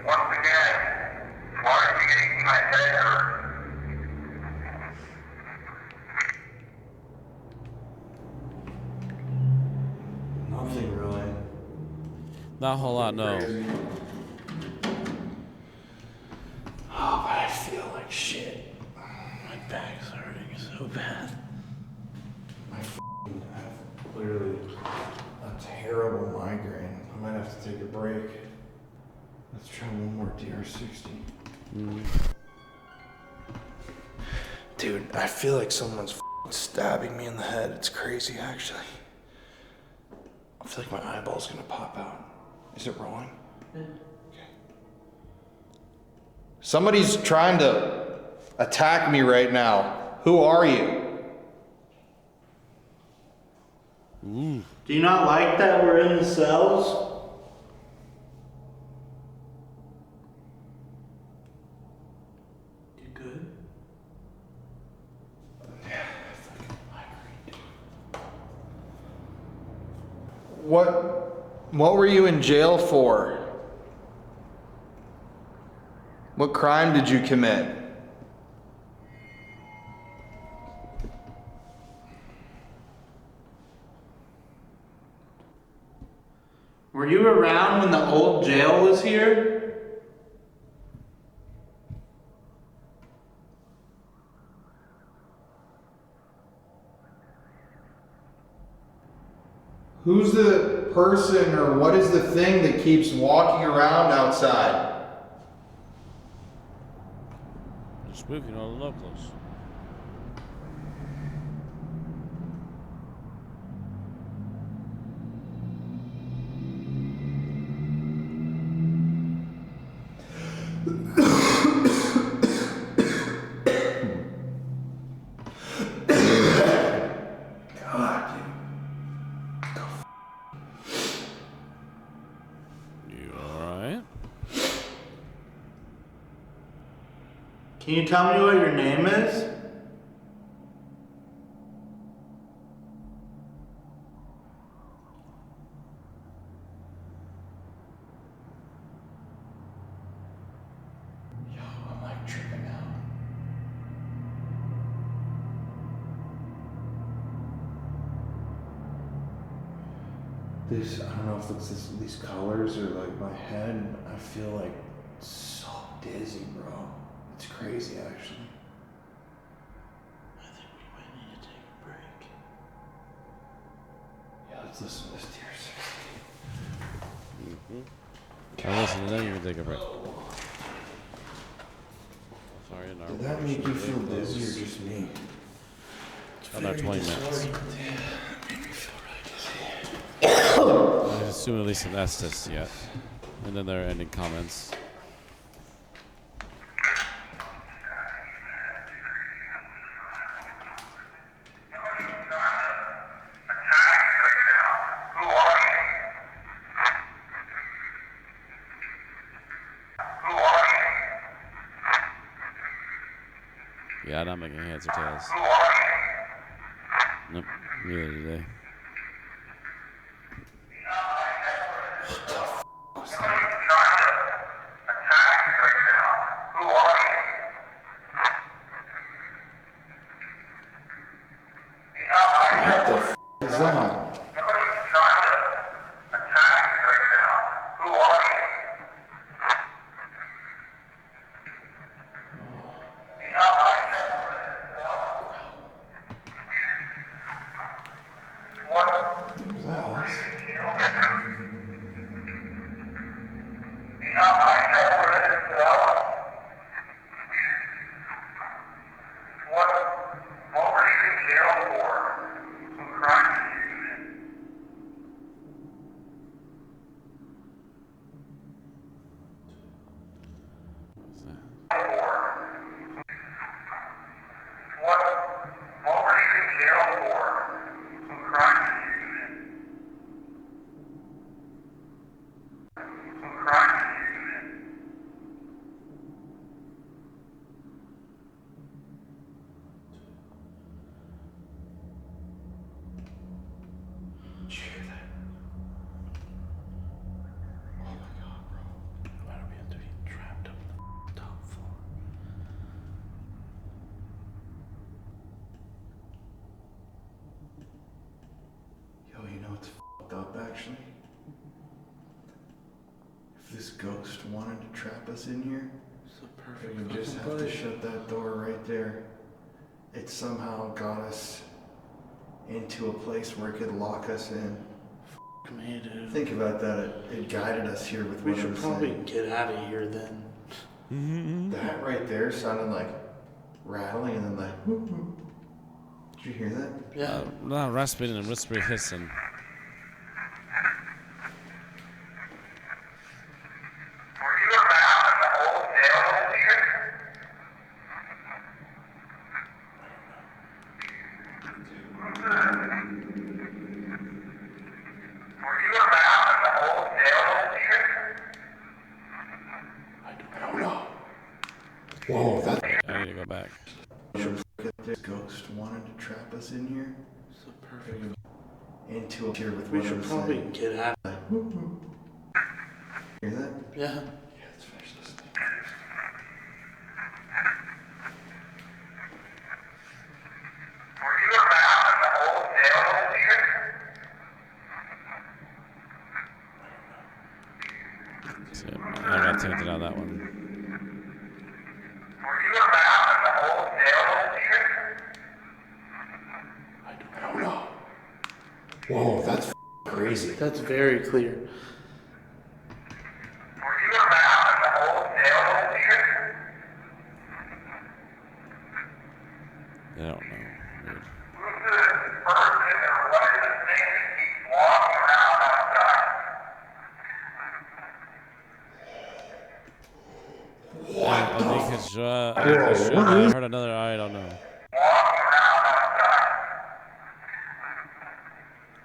Once again, why are you making my head hurt? Nothing really. Not a whole lot, no. Oh, but I feel like shit. My back's hurting so bad. I have literally a terrible migraine. I might have to take a break. Let's try one more DR60. Dude, I feel like someone's stabbing me in the head. It's crazy, actually. I feel like my eyeball's gonna pop out. Is it rolling? Okay. Somebody's trying to attack me right now. Who are you? Do you not like that we're in the cells? You good? What were you in jail for? What crime did you commit? Were you around when the old jail was here? Who's the person or what is the thing that keeps walking around outside? Just spooking all the locals. You alright? Can you tell me what your name is? This, I don't know if it's these colors or like my head. I feel like so dizzy, bro. It's crazy, actually. I think we might need to take a break. Yeah, let's listen to this tears. I'll listen to them, you can take a break. Sorry, no. Did that make you feel dizzy or just me? Another 20 minutes. I assume at least an Estes yet. And then their ending comments. Yeah, not making heads or tails. Nope, neither do they. Is that? Who's that, Alex? What's that? Did you hear that? Oh my god, bro. Why do we have to be trapped up on the top floor? Yo, you know what's fucked up, actually? If this ghost wanted to trap us in here, It's the it perfect would just fucking have to place. shut that door right there. It somehow got us into a place where it could lock us in. Me, dude. Think about that. It guided us here with We what it should was probably saying. get out of here then. That right there sounded like rattling and then like, whoop, whoop. Did you hear that? Yeah. No, rasping and whispery hissing. I don't know. Whoa, that I need to go back. this ghost wanted to trap us in here. It's the perfect. Into a here with We what it should was probably saying. get out. Like, whoop, whoop. Hear that? Yeah. Yeah, let's finish listening. So, I got tainted on that one. I don't know. Whoa, that's crazy. That's very clear. I don't know. Weird. I think it's I heard another I don't know.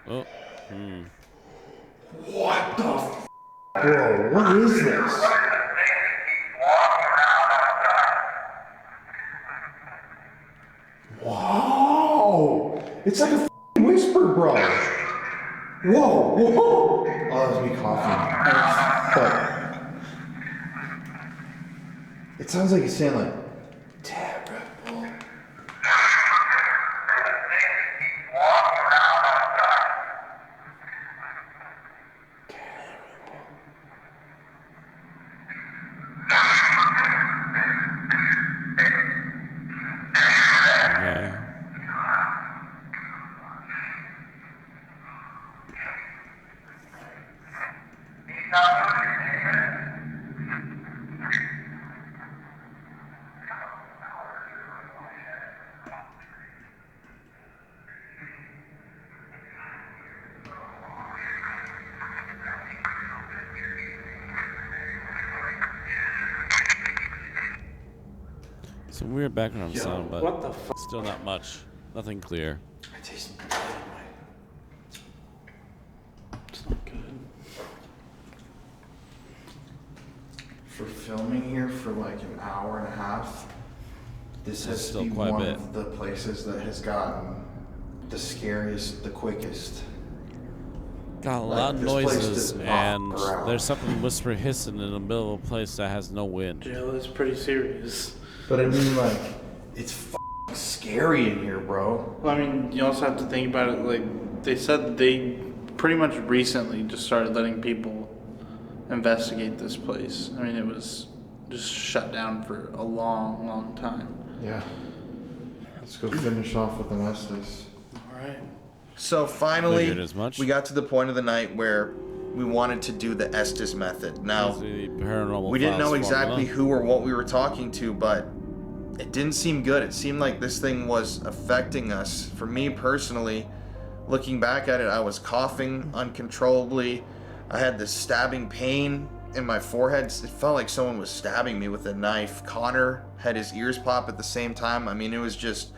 Oh, What the bro, what is this? Wow! It's like a whisper, bro. Whoa, whoa! Oh, that was me coughing. But it sounds like he's saying like, terrible. Some weird background sound, but what the fuck? still not much. Nothing clear. I taste It's not good. For filming here for like an hour and a half, this has Still to be quite a one bit. of the places that has gotten the scariest, the quickest. Got a Like, lot of this place noises, does not and around. there's something whisper hissing in the middle of a place that has no wind. Jail is pretty serious. But I mean, like, it's f***ing scary in here, bro. Well, I mean, you also have to think about it. Like they said, they pretty much recently just started letting people investigate this place. I mean, it was just shut down for a long, long time. Yeah. Let's go finish off with an Estes. All right. So finally, Figured as much. we got to the point of the night where we wanted to do the Estes method. Now, The paranormal we didn't files know exactly formula. who or what we were talking to, but it didn't seem good. It seemed like this thing was affecting us. For me personally, looking back at it, I was coughing uncontrollably. I had this stabbing pain in my forehead. It felt like someone was stabbing me with a knife. Connor had his ears pop at the same time. I mean, it was just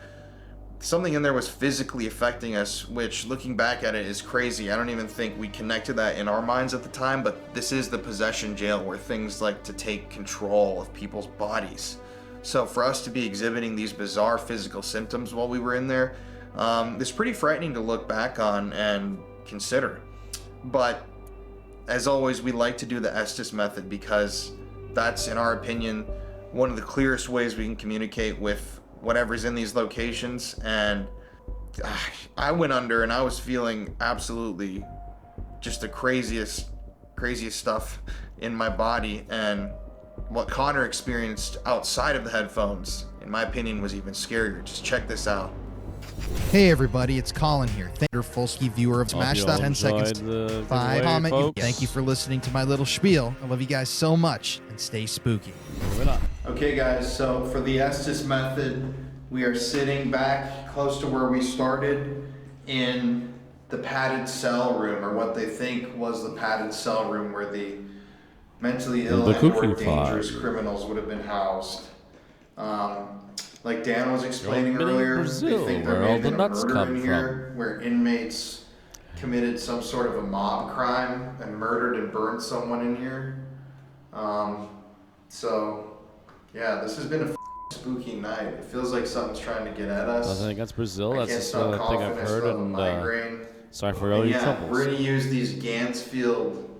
something in there was physically affecting us, which looking back at it is crazy. I don't even think we connected that in our minds at the time, but this is the possession jail where things like to take control of people's bodies. So for us to be exhibiting these bizarre physical symptoms while we were in there, it's pretty frightening to look back on and consider. But as always, we like to do the Estes method because that's, in our opinion, one of the clearest ways we can communicate with whatever's in these locations. And I went under and I was feeling absolutely just the craziest stuff in my body. And what Connor experienced outside of the headphones, in my opinion, was even scarier. Just check this out. Hey everybody, it's Colin here. Thank you, Folsky viewer of Smash Hope That you 10 seconds. enjoyed the 5 giveaway, comment. folks. Thank you for listening to my little spiel. I love you guys so much, and stay spooky. Moving on. Okay guys, so for the Estes method, we are sitting back close to where we started in the padded cell room, or what they think was the padded cell room where the mentally ill The and or cookie dangerous fly. criminals would have been housed. Like Dan was explaining You're in earlier, Brazil, they think there where may all have the been a nuts murder come in here, where inmates committed some sort of a mob crime and murdered and burned someone in here. So, yeah, this has been a spooky night. It feels like something's trying to get at us. Nothing against Brazil. I That's can't just stop another thing coughing. I've I heard, still have a and migraine. sorry for all your Yeah, troubles. we're gonna use these Gansfield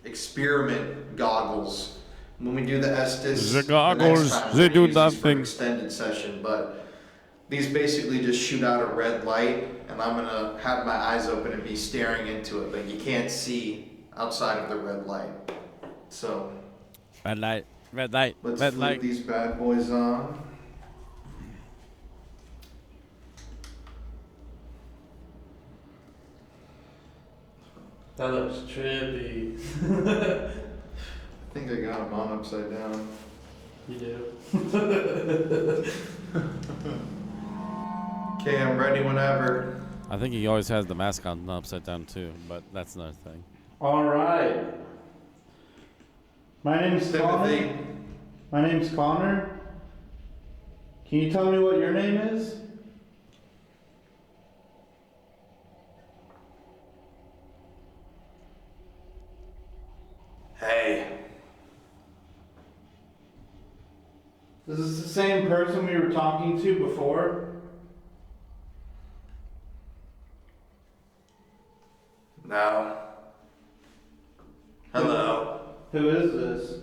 experiment goggles when we do the Estes. The next goggles, time, they we're gonna do use these for an nothing. extended session, but these basically just shoot out a red light, and I'm gonna have my eyes open and be staring into it, but you can't see outside of the red light. So Red light, red light, let's red flip light. these bad boys on. That looks trippy. I think I got them on upside down. You do. Okay, I'm ready whenever. I think he always has the mask on upside down too, but that's another thing. All right. My name's Timothy. Connor. My name's Connor. Can you tell me what your name is? Hey. Is this the same person we were talking to before? No. Hello. Who is this?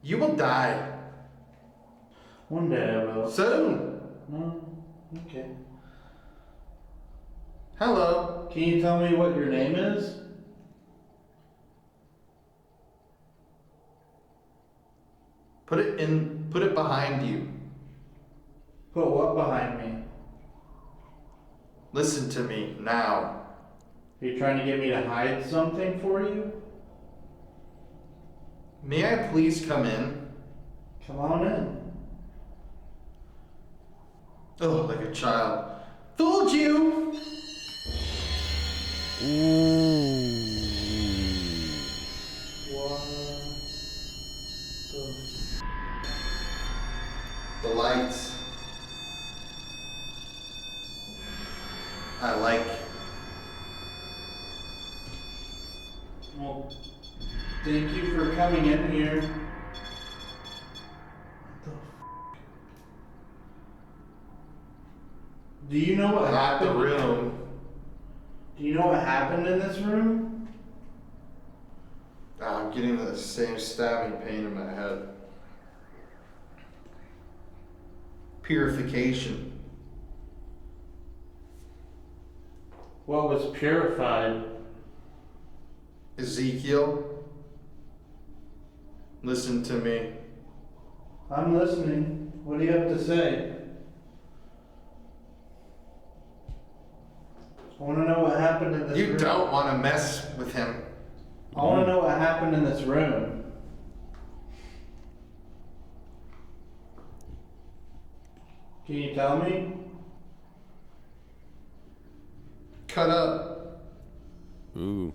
You will die One day I will. soon. No? Okay. Hello. Can you tell me what your name is? Put it behind you. Put what behind me? Listen to me now. Are you trying to get me to hide something for you? May I please come in? Come on in. Oh, like a child. Fooled you! Ooh. What? The lights. I like. Well, thank you for coming in here. Do you know what Not the happened? room. Do you know what happened in this room? I'm getting the same stabbing pain in my head. Purification. What was purified? Ezekiel, listen to me. I'm listening. What do you have to say? I want to know what happened in this room. You don't want to mess with him. I want to know what happened in this room. Can you tell me? Cut up. Ooh.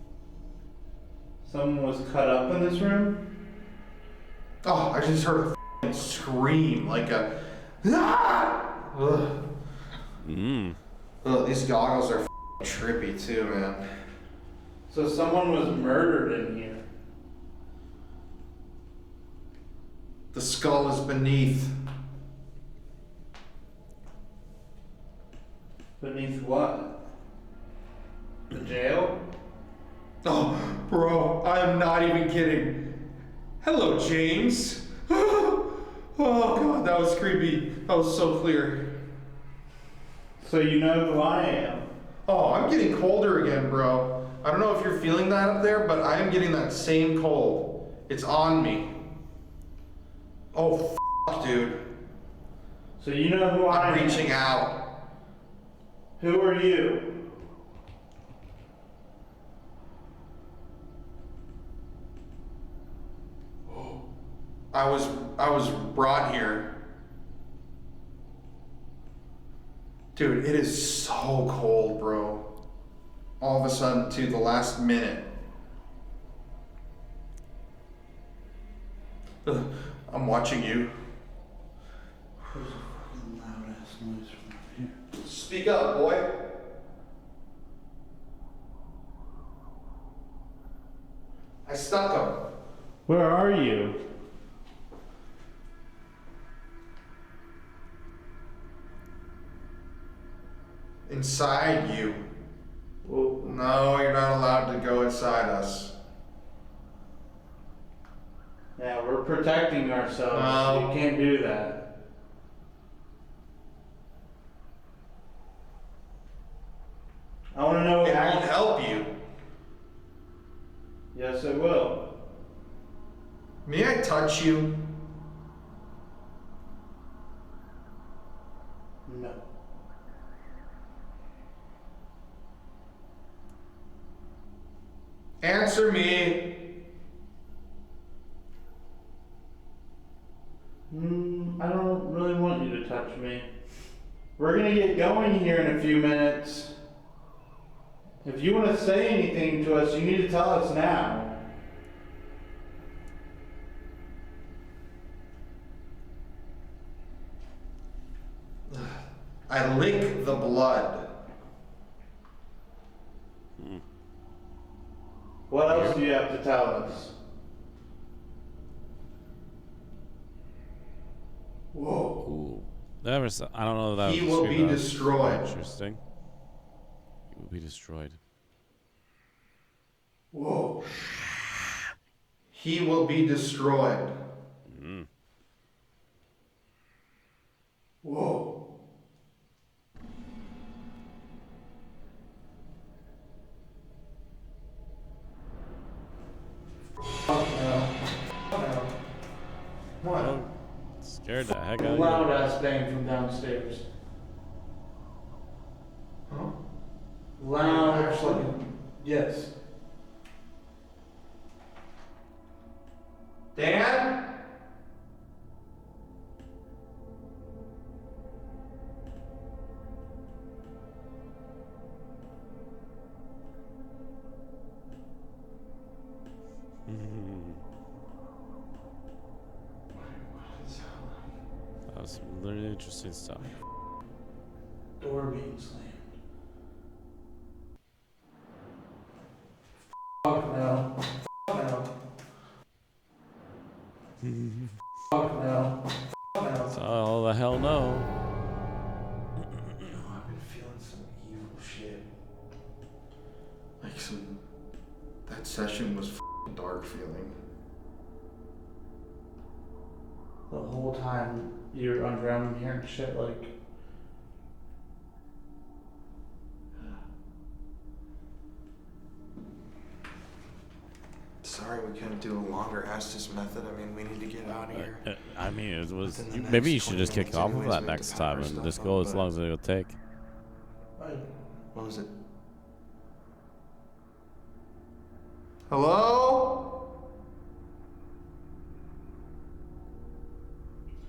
Someone was cut up in this room? Oh, I just heard a f***ing scream like a. Ah! Ugh. Ugh, these goggles are f***ing trippy too, man. So someone was murdered in here. The skull is beneath. Beneath what? The jail? Oh, bro, I am not even kidding. Hello, James. Oh, God, that was creepy. That was so clear. So you know who I am? Oh, I'm getting colder again, bro. I don't know if you're feeling that up there, but I am getting that same cold. It's on me. Oh, dude. So you know who I am? I'm reaching out. Who are you? I was brought here. Dude, it is so cold, bro. All of a sudden, to the last minute. Ugh, I'm watching you. There's a loud ass noise from up here. Speak up, boy. I stuck him. Where are you? Inside you. Well, No, you're not allowed to go inside us. yeah, we're protecting ourselves. No. You can't do that. I want to know. It won't help you. Yes, it will. May I touch you? No. Answer me. I don't really want you to touch me. We're gonna get going here in a few minutes. If you want to say anything to us, you need to tell us now. I lick the blood. What else do you have to tell us? Whoa. Cool. I don't know if that He was will true, be but destroyed. Interesting. He will be destroyed. Whoa. He will be destroyed. Whoa. What? Oh, scared the heck out of Loud you. ass bang from downstairs. Huh? Loud. Actually? Yes. Dan? interesting stuff. Door being slammed. Fuck no. Fuck no. Fuck no. Fuck no. Oh, the hell no. I've been feeling some evil shit. Like that session was dark feeling. The whole time you're underground and hearing shit like. Sorry we couldn't do a longer Estes method. I mean, we need to get out of here. I mean, it was. Within the Maybe next you should 20 just kick minutes off of anyways, that we have next to time pack our and stuff just up, go as but- long as it'll take. What was it? Hello?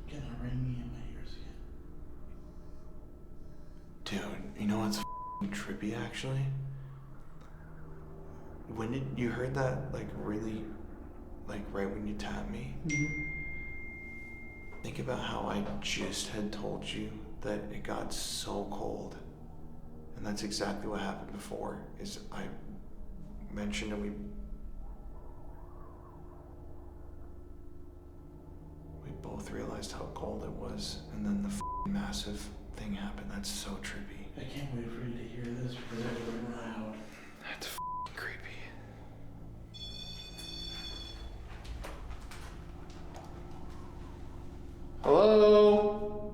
Gonna ring me in my ears again. Dude, you know what's trippy actually? When did you heard that? Like really, like right when you tapped me? Think about how I just had told you that it got so cold. And that's exactly what happened before, is I mentioned and we both realized how cold it was, and then the massive thing happened. That's so trippy. I can't wait for you to hear this because it's really loud. That's creepy. Hello?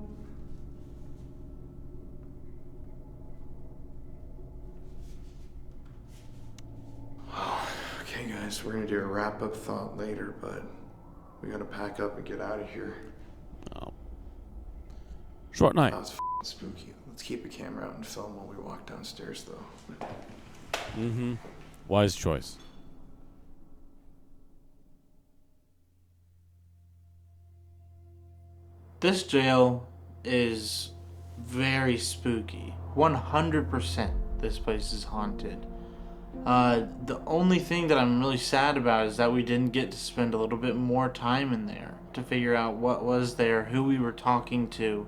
Okay guys, we're gonna do a wrap-up thought later, but we gotta pack up and get out of here. Oh. Short night. That was spooky. Let's keep a camera out and film while we walk downstairs though. Mm-hmm. Wise choice. This jail is very spooky. 100% this place is haunted. The only thing that I'm really sad about is that we didn't get to spend a little bit more time in there to figure out what was there, who we were talking to,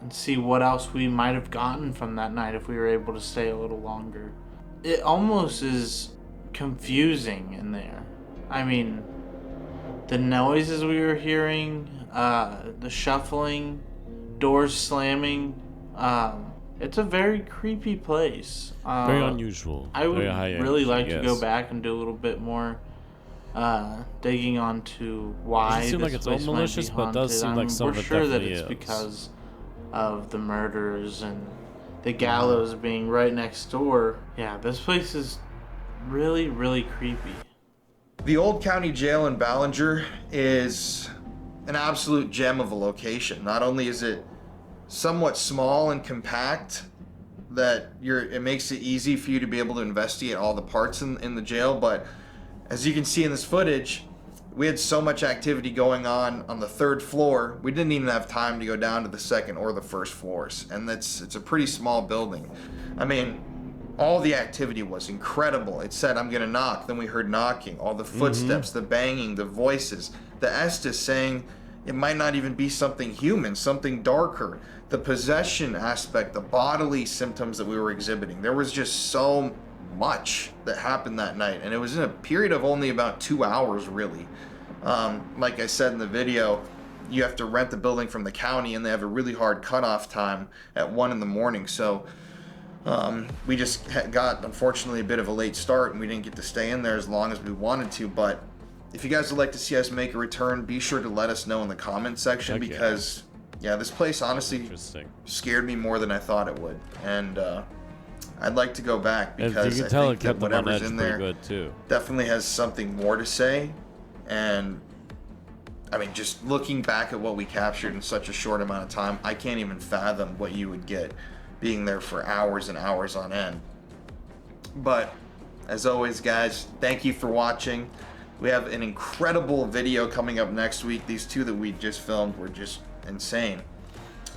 and see what else we might have gotten from that night if we were able to stay a little longer. It almost is confusing in there. I mean, the noises we were hearing, the shuffling, doors slamming, it's a very creepy place. Very unusual. I would Very high really energy, like to go yes. back and do a little bit more digging onto why Doesn't seem this like it's all place might malicious, be but it does haunted. seem like some we're of it sure that definitely it's is. because of the murders and the gallows being right next door. Yeah, this place is really, really creepy. The old county jail in Ballinger is an absolute gem of a location. Not only is it somewhat small and compact, that it makes it easy for you to be able to investigate all the parts in the jail, but as you can see in this footage, we had so much activity going on the third floor, we didn't even have time to go down to the second or the first floors, and it's a pretty small building. I mean, all the activity was incredible. It said, "I'm gonna knock," then we heard knocking, all the footsteps, the banging, the voices, the Estes saying it might not even be something human, something darker, the possession aspect, the bodily symptoms that we were exhibiting. There was just so much that happened that night, and it was in a period of only about 2 hours, really. Like I said in the video, you have to rent the building from the county, and they have a really hard cutoff time at 1 in the morning, so we just got, unfortunately, a bit of a late start, and we didn't get to stay in there as long as we wanted to. But if you guys would like to see us make a return, be sure to let us know in the comment section. Heck yeah. Because yeah, this place honestly Interesting. scared me more than I thought it would, and I'd like to go back And because you I can tell think it kept that them on whatever's edge in pretty there good too. definitely has something more to say. And I mean, just looking back at what we captured in such a short amount of time, I can't even fathom what you would get being there for hours and hours on end. But as always, guys, thank you for watching. We have an incredible video coming up next week. These two that we just filmed were just insane.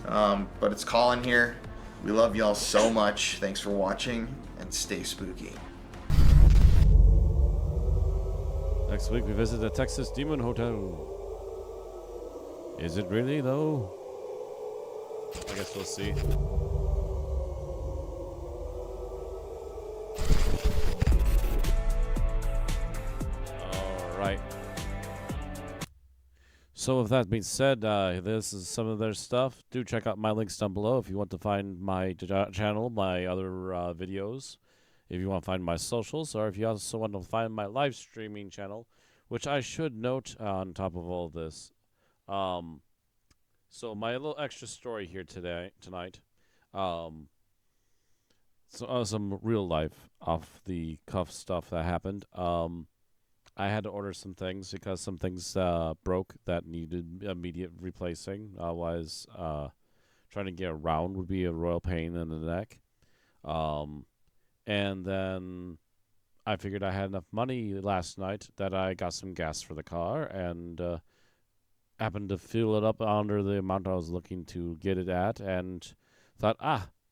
But it's Colin here. We love y'all so much. Thanks for watching, and stay spooky. Next week we visit the Texas Demon Hotel. Is it really though? I guess we'll see. All right. So with that being said, this is some of their stuff. Do check out my links down below if you want to find my channel, my other videos, if you want to find my socials, or if you also want to find my live streaming channel, which I should note on top of all this. So my little extra story here tonight. Some real life off the cuff stuff that happened. I had to order some things because some things broke that needed immediate replacing. Otherwise, trying to get around would be a royal pain in the neck. And then I figured I had enough money last night that I got some gas for the car and happened to fill it up under the amount I was looking to get it at, and thought,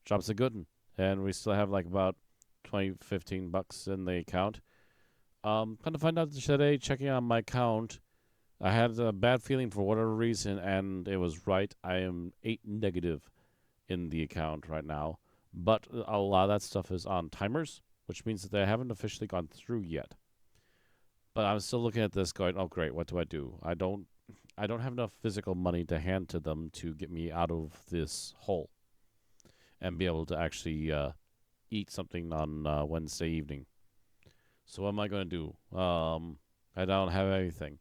job's a good one. And we still have like about 15 bucks in the account. Kind of find out today, checking on my account, I had a bad feeling for whatever reason, and it was right. I am 8 negative in the account right now, but a lot of that stuff is on timers, which means that they haven't officially gone through yet. But I'm still looking at this going, oh great, what do I do? I don't have enough physical money to hand to them to get me out of this hole and be able to actually eat something on Wednesday evening. So what am I going to do? I don't have anything.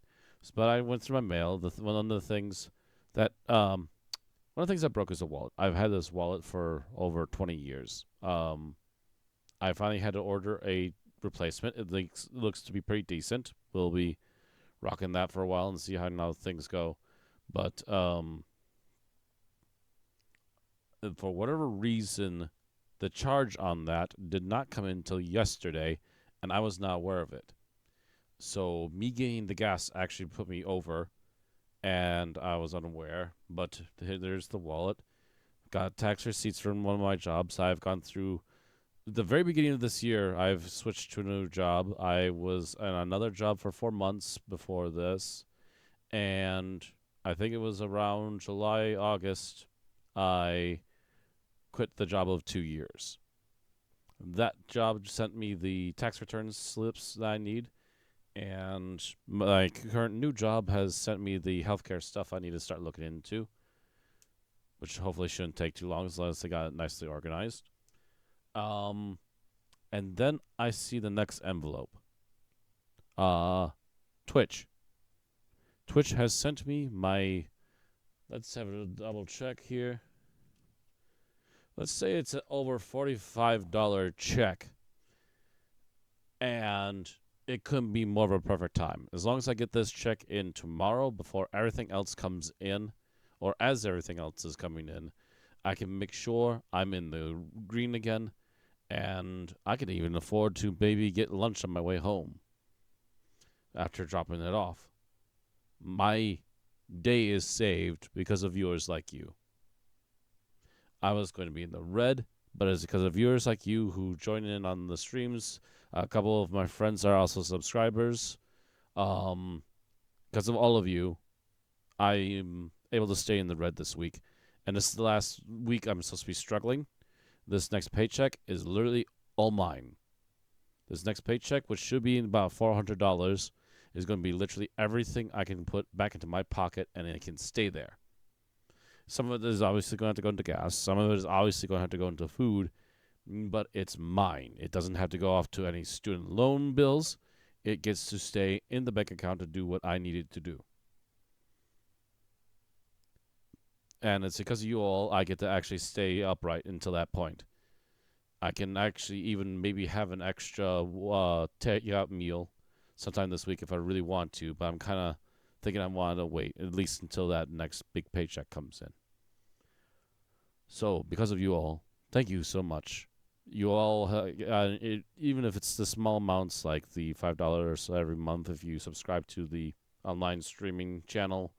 But I went through my mail. One of the things that broke is a wallet. I've had this wallet for over 20 years. I finally had to order a replacement. It looks to be pretty decent. We'll be rocking that for a while and see how now things go. But for whatever reason, the charge on that did not come in until yesterday, and I was not aware of it. So me getting the gas actually put me over, and I was unaware. But there's the wallet. Got tax receipts from one of my jobs. I've gone through the very beginning of this year. I've switched to a new job. I was on another job for 4 months before this, and I think it was around July, August, I quit the job of 2 years. That job sent me the tax return slips that I need, and my current new job has sent me the healthcare stuff I need to start looking into, which hopefully shouldn't take too long as long as they got it nicely organized. And then I see the next envelope. Twitch. Twitch has sent me my, let's have a double check here. Let's say it's an over $45 check. And it couldn't be more of a perfect time. As long as I get this check in tomorrow before everything else comes in, or as everything else is coming in, I can make sure I'm in the green again, and I could even afford to maybe get lunch on my way home after dropping it off. My day is saved because of viewers like you. I was going to be in the red, but it's because of viewers like you who join in on the streams. A couple of my friends are also subscribers. Because of all of you, I am able to stay in the red this week. And this is the last week I'm supposed to be struggling. This next paycheck is literally all mine. This next paycheck, which should be about $400, is going to be literally everything I can put back into my pocket, and it can stay there. Some of it is obviously going to have to go into gas. Some of it is obviously going to have to go into food. But it's mine. It doesn't have to go off to any student loan bills. It gets to stay in the bank account to do what I needed to do. And it's because of you all I get to actually stay upright until that point. I can actually even maybe have an extra take-out meal sometime this week if I really want to, but I'm kind of thinking I want to wait at least until that next big paycheck comes in. So, because of you all, thank you so much. You all, even if it's the small amounts like the $5 or so every month, if you subscribe to the online streaming channel,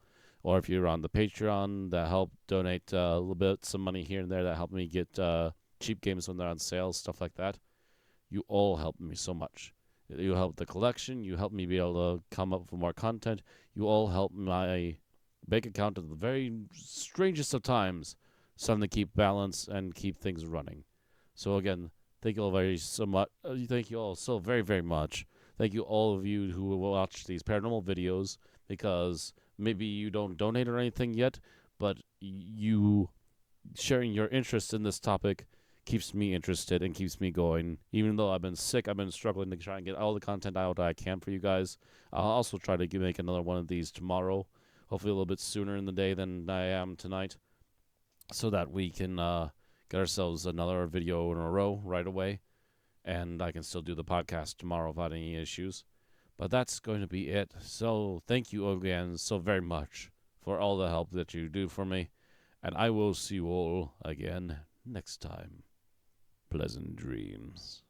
or if you're on the Patreon, that help donate a little bit, some money here and there that help me get cheap games when they're on sale, stuff like that. You all help me so much. You help the collection. You help me be able to come up with more content. You all help my bank account at the very strangest of times something to keep balance and keep things running. So again, thank you all so much. Thank you all so very, very much. Thank you all of you who will watch these paranormal videos, because maybe you don't donate or anything yet, but you sharing your interest in this topic keeps me interested and keeps me going. Even though I've been sick, I've been struggling to try and get all the content out that I can for you guys. I'll also try to make another one of these tomorrow, hopefully a little bit sooner in the day than I am tonight, so that we can get ourselves another video in a row right away, and I can still do the podcast tomorrow without any issues. But that's going to be it. So thank you again so very much for all the help that you do for me, and I will see you all again next time. Pleasant dreams.